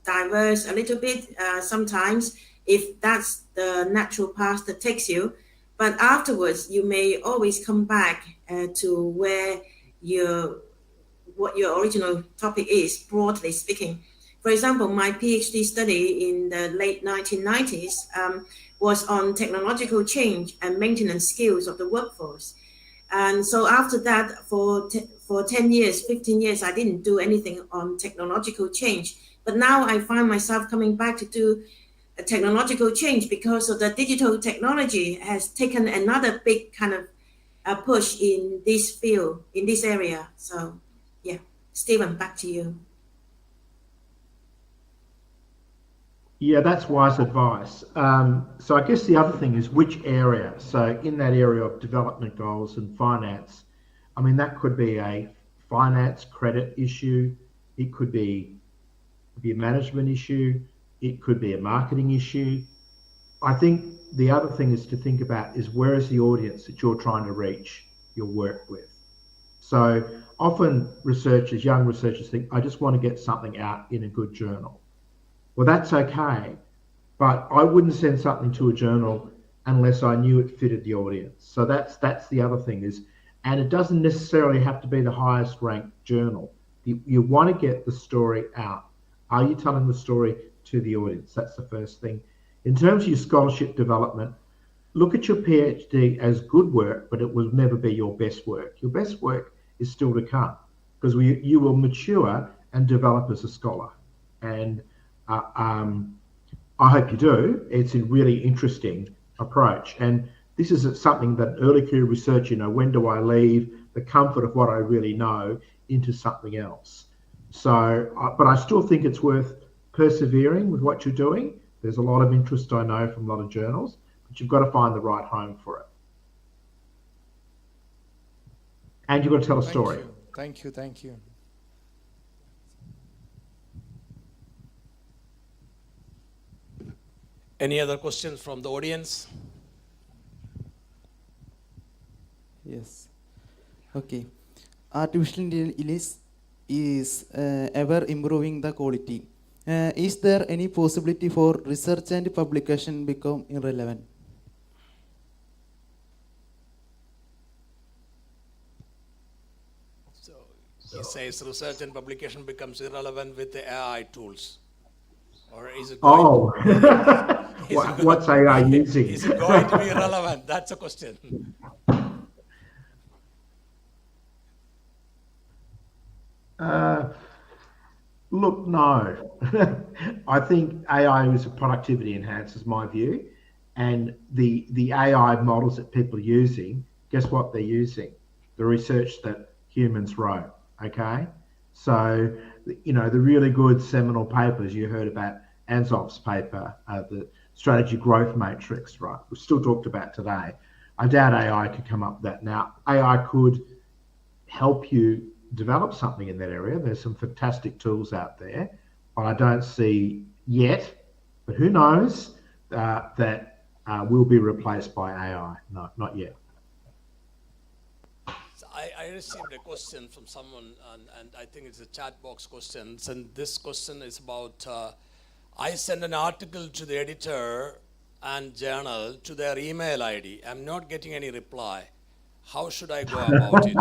diverse a little bit sometimes if that's the natural path that takes you. But afterwards, you may always come back to where what your original topic is, broadly speaking. For example, my PhD study in the late 1990s was on technological change and maintenance skills of the workforce. And so after that, for 10 years, 15 years, I didn't do anything on technological change. But now I find myself coming back to do a technological change because of the digital technology has taken another big kind of push in this field, in this area. So yeah, Stephen, back to you. Yeah, that's wise advice. So I guess the other thing is which area. So in that area of development goals and finance, I mean, that could be a finance credit issue. It could be a management issue. It could be a marketing issue. I think the other thing is to think about is where is the audience that you're trying to reach your work with. So often young researchers think, I just want to get something out in a good journal. Well, that's okay, but I wouldn't send something to a journal unless I knew it fitted the audience. So that's the other thing is, and it doesn't necessarily have to be the highest ranked journal. You want to get the story out. Are you telling the story to the audience? That's the first thing. In terms of your scholarship development, look at your PhD as good work, but it will never be your best work. Your best work is still to come because you will mature and develop as a scholar. And I hope you do. It's a really interesting approach. And this is something that early career research, when do I leave the comfort of what I really know into something else? So, but I still think it's worth persevering with what you're doing. There's a lot of interest, I know, from a lot of journals, but you've got to find the right home for it. And you've got to tell a story. Thank you. Any other questions from the audience? Yes. Okay. Artificial intelligence is ever improving the quality. Is there any possibility for research and publication become irrelevant? He says research and publication becomes irrelevant with the AI tools. Or is it Oh, going, what's AI using? is it going to be relevant? That's a question. Look, no. I think AI is a productivity enhancer, is my view. And the AI models that people are using, guess what they're using? The research that humans wrote, okay? So, you know, the really good seminal papers you heard about, Anzov's paper, the strategy growth matrix, right? We still talked about today. I doubt AI could come up with that. Now, AI could help you develop something in that area. There's some fantastic tools out there, but I don't see yet, but who knows, that will be replaced by AI. No, not yet. So I received a question from someone, and I think it's a chat box question. And this question is about, I send an article to the editor and journal to their email ID. I'm not getting any reply. How should I go about it?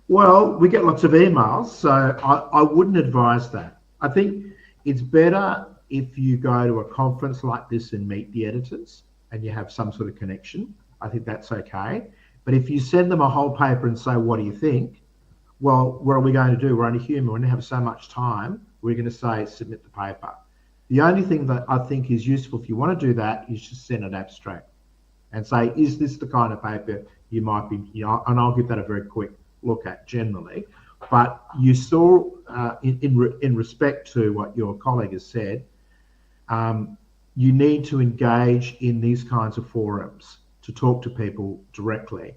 Well, we get lots of emails, so I wouldn't advise that. I think it's better if you go to a conference like this and meet the editors and you have some sort of connection. I think that's okay. But if you send them a whole paper and say, what do you think? Well, what are we going to do? We're only human. We don't have so much time. We're going to say, submit the paper. The only thing that I think is useful if you want to do that is just send an abstract and say, is this the kind of paper you might be, you know, and I'll give that a very quick look at generally. But you saw, in respect to what your colleague has said, you need to engage in these kinds of forums to talk to people directly.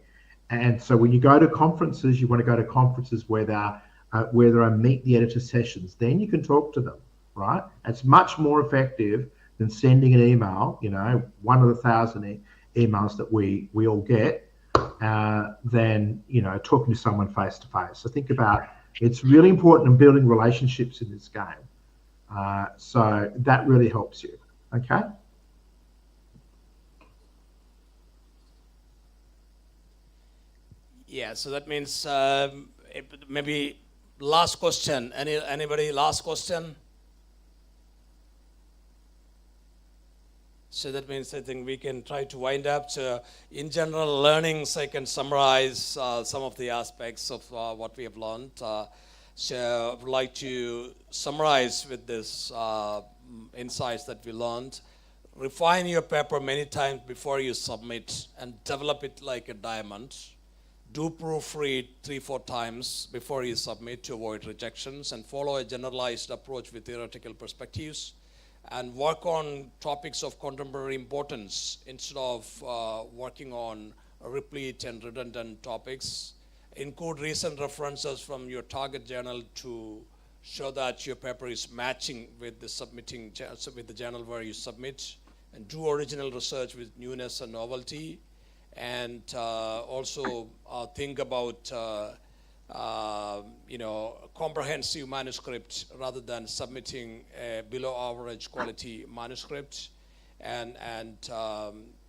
And so when you go to conferences, you want to go to conferences where there are meet the editor sessions. Then you can talk to them, right? It's much more effective than sending an email, you know, one of the 1,000 emails that we all get, than, you know, talking to someone face to face. So think about, it's really important in building relationships in this game. So that really helps you, okay? Yeah, so that means maybe last question. Anybody last question? So that means I think we can try to wind up. So in general learnings, I can summarize some of the aspects of what we have learned. So I would like to summarize with this insights that we learned. Refine your paper many times before you submit and develop it like a diamond. Do proofread 3-4 times before you submit to avoid rejections, and follow a generalized approach with theoretical perspectives, and work on topics of contemporary importance instead of working on replete and redundant topics. Include recent references from your target journal to show that your paper is matching with the journal where you submit, and do original research with newness and novelty. And also think about you know, comprehensive manuscript rather than submitting a below average quality manuscript, and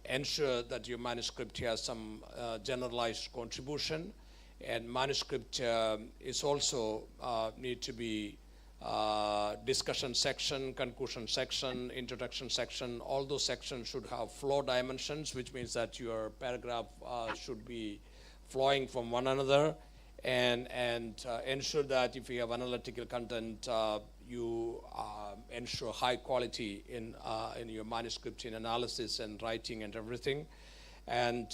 ensure that your manuscript has some generalized contribution. And manuscript is also need to be discussion section, conclusion section, introduction section. All those sections should have flow dimensions, which means that your paragraph should be flowing from one another, and ensure that if you have analytical content, you ensure high quality in your manuscript, in analysis and writing and everything. And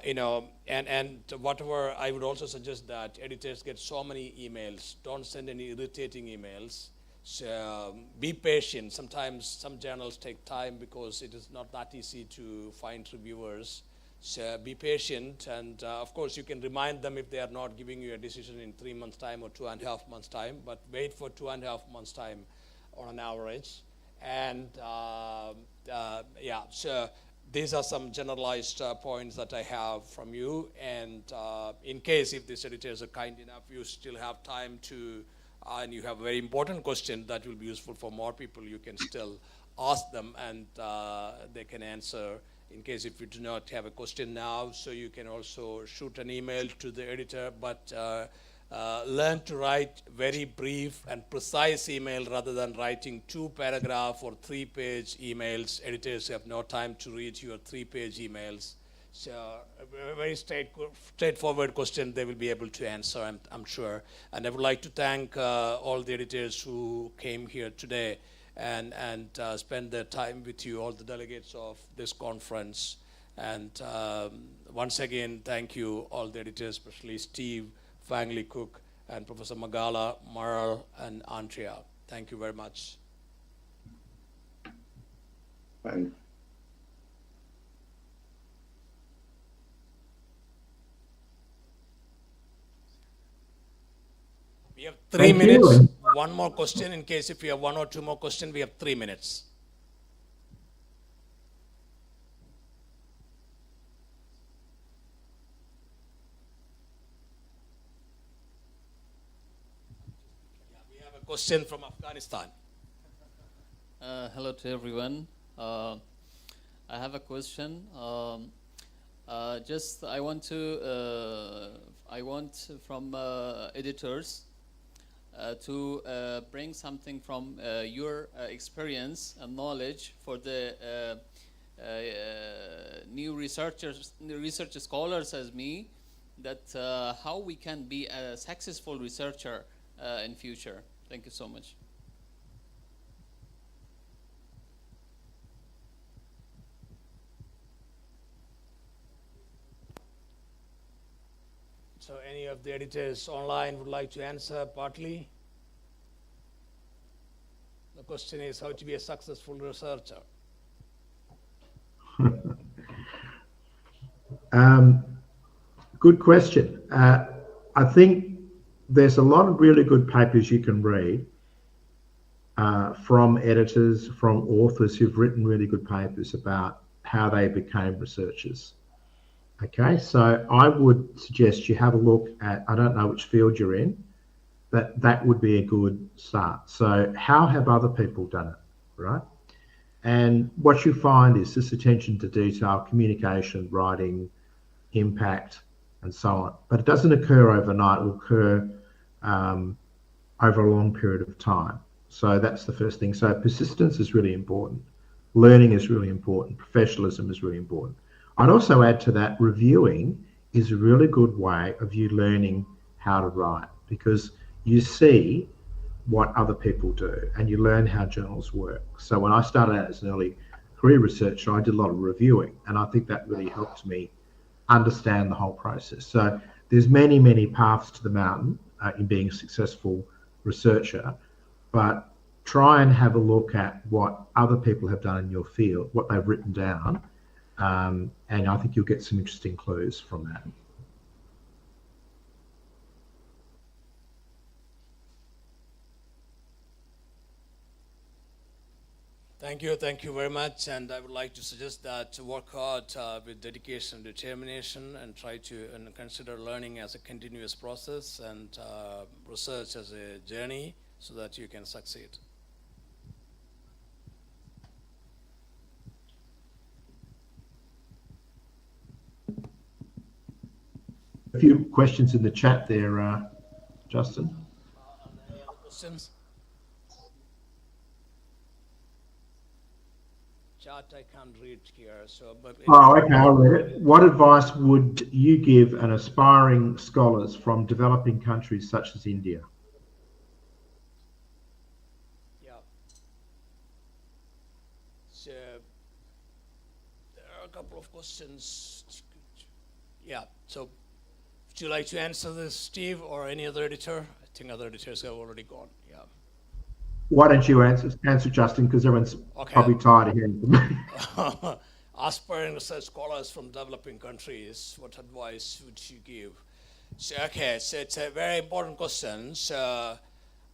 you know, and whatever, I would also suggest that editors get so many emails. Don't send any irritating emails. So be patient. Sometimes some journals take time because it is not that easy to find reviewers. So be patient, and of course you can remind them if they are not giving you a decision in 3 months' time or 2.5 months' time, but wait for 2.5 months' time on an average. And yeah, so these are some generalized points that I have from you. And in case if these editors are kind enough, you still have time to, and you have a very important question that will be useful for more people, you can still ask them, and they can answer in case if you do not have a question now, so you can also shoot an email to the editor, but learn to write very brief and precise email rather than writing 2-paragraph or 3-page emails. Editors have no time to read your 3-page emails. So a very straightforward question they will be able to answer, I'm sure. And I would like to thank all the editors who came here today and spend their time with you, all the delegates of this conference. And once again, thank you, all the editors, especially Steve, Fang Cook, and Professor Magala, Maral, and Andrea. Thank you very much. Bye. We have 3 minutes. One more question in case if you have 1 or 2 more questions, we have 3 minutes. We have a question from Afghanistan. Hello to everyone. I have a question. I want from editors to bring something from your experience and knowledge for the new research scholars as me, that how we can be a successful researcher in future. Thank you so much. So any of the editors online would like to answer partly? The question is how to be a successful researcher. Good question. I think there's a lot of really good papers you can read from editors, from authors who've written really good papers about how they became researchers. Okay, so I would suggest you have a look at, I don't know which field you're in, but that would be a good start. So how have other people done it, right? And what you find is this attention to detail, communication, writing, impact, and so on. But it doesn't occur overnight, it will occur over a long period of time. So that's the first thing. So persistence is really important. Learning is really important. Professionalism is really important. I'd also add to that, reviewing is a really good way of you learning how to write, because you see what other people do and you learn how journals work. So when I started out as an early career researcher, I did a lot of reviewing, and I think that really helped me understand the whole process. So there's many, many paths to the mountain in being a successful researcher, but try and have a look at what other people have done in your field, what they've written down, and I think you'll get some interesting clues from that. Thank you very much. And I would like to suggest that to work hard with dedication and determination, and try to consider learning as a continuous process and research as a journey, so that you can succeed. A few questions in the chat there, Justin. Any other questions? Chat I can't read here, so but. Oh, okay, I'll read it. What advice would you give an aspiring scholars from developing countries such as India? Yeah. So there are a couple of questions. Yeah. So would you like to answer this, Steve, or any other editor? I think other editors have already gone. Yeah. Why don't you answer Justin, because everyone's probably tired of hearing from me. Aspiring research scholars from developing countries, what advice would you give? So, okay, so it's a very important question. So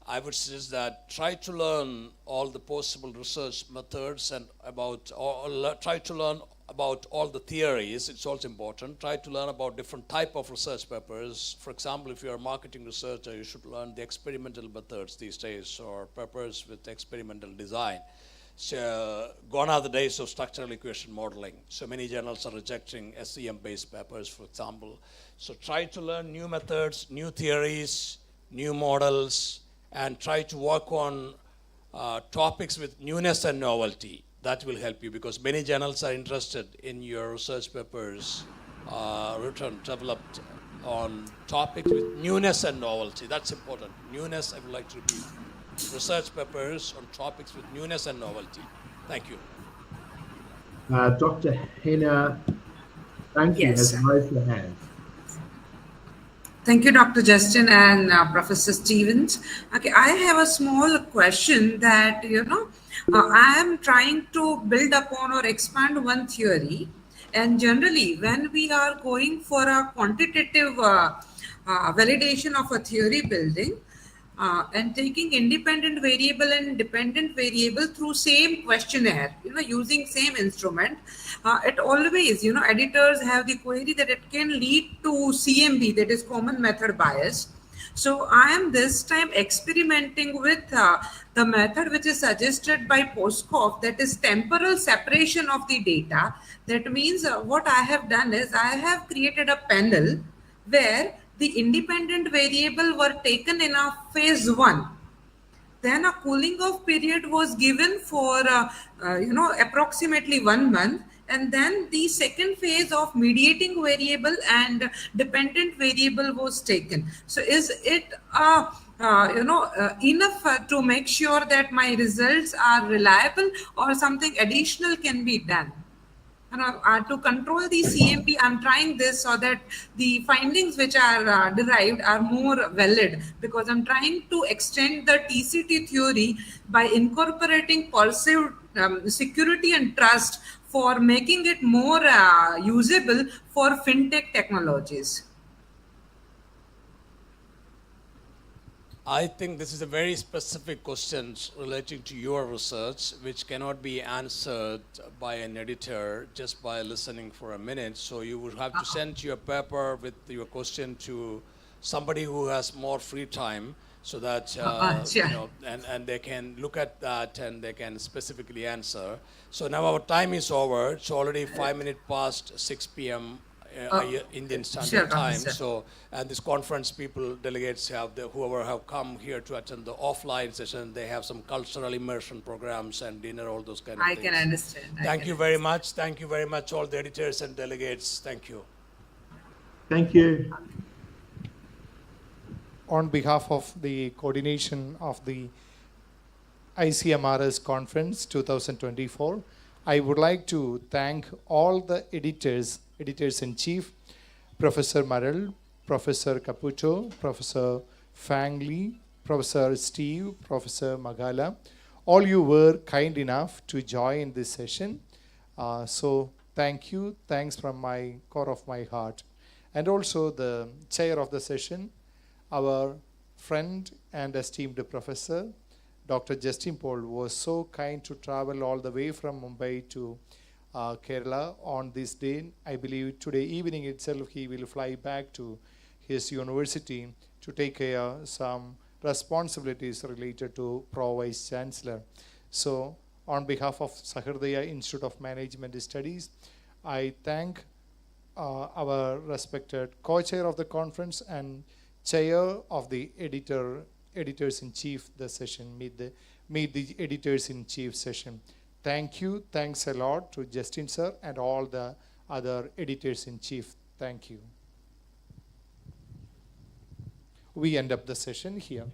I would suggest that try to learn all the possible research methods and try to learn about all the theories. It's also important. Try to learn about different type of research papers. For example, if you're a marketing researcher, you should learn the experimental methods these days, or papers with experimental design. gone are the days of structural equation modeling. So many journals are rejecting SEM-based papers, for example. So try to learn new methods, new theories, new models, and try to work on topics with newness and novelty. That will help you, because many journals are interested in your research papers developed on topics with newness and novelty. That's important. Newness, I would like to repeat. Research papers on topics with newness and novelty. Thank you. Dr. Hena, thank you, has raised her hand. Thank you, Dr. Justin and Professor Stevens. Okay, I have a small question that, I am trying to build upon or expand one theory. And generally, when we are going for a quantitative validation of a theory building, and taking independent variable and dependent variable through same questionnaire, using same instrument, it always, editors have the query that it can lead to CMB, that is common method bias. So I am this time experimenting with the method which is suggested by Poskov, that is temporal separation of the data. That means what I have done is I have created a panel where the independent variable were taken in a phase 1. Then a cooling off period was given for, approximately 1 month. And then the second phase of mediating variable and dependent variable was taken. So is it, enough to make sure that my results are reliable, or something additional can be done? To control the CMP, I'm trying this so that the findings which are derived are more valid, because I'm trying to extend the TCT theory by incorporating perceived security and trust for making it more usable for fintech technologies. I think this is a very specific question relating to your research, which cannot be answered by an editor just by listening for a minute. So you would have to send your paper with your question to somebody who has more free time, so that and they can look at that and they can specifically answer. So now our time is over. It's already 5 minutes past 6 p.m. Indian Standard Time. So, and this conference people, delegates whoever have come here to attend the offline session, they have some cultural immersion programs and dinner, all those kind of things. I can understand. Thank you very much. Thank you very much, all the editors and delegates. Thank you. Thank you. On behalf of the coordination of the ICMRS Conference 2024, I would like to thank all the editors-in-chief, Professor Marel, Professor Caputo, Professor Fang Li, Professor Steve, Professor Magala. All you were kind enough to join this session. So thank you. Thanks from my core of my heart. And also the chair of the session, our friend and esteemed professor, Dr. Justin Paul, was so kind to travel all the way from Mumbai to Kerala on this day. I believe today evening itself he will fly back to his university to take care some responsibilities related to Pro Vice Chancellor. So on behalf of Sahrdaya Institute of Management Studies, I thank our respected co-chair of the conference and chair of the editors-in-chief the session, meet the editors-in-chief session. Thank you. Thanks a lot to Justin sir and all the other editors-in-chief. Thank you. We end up the session here.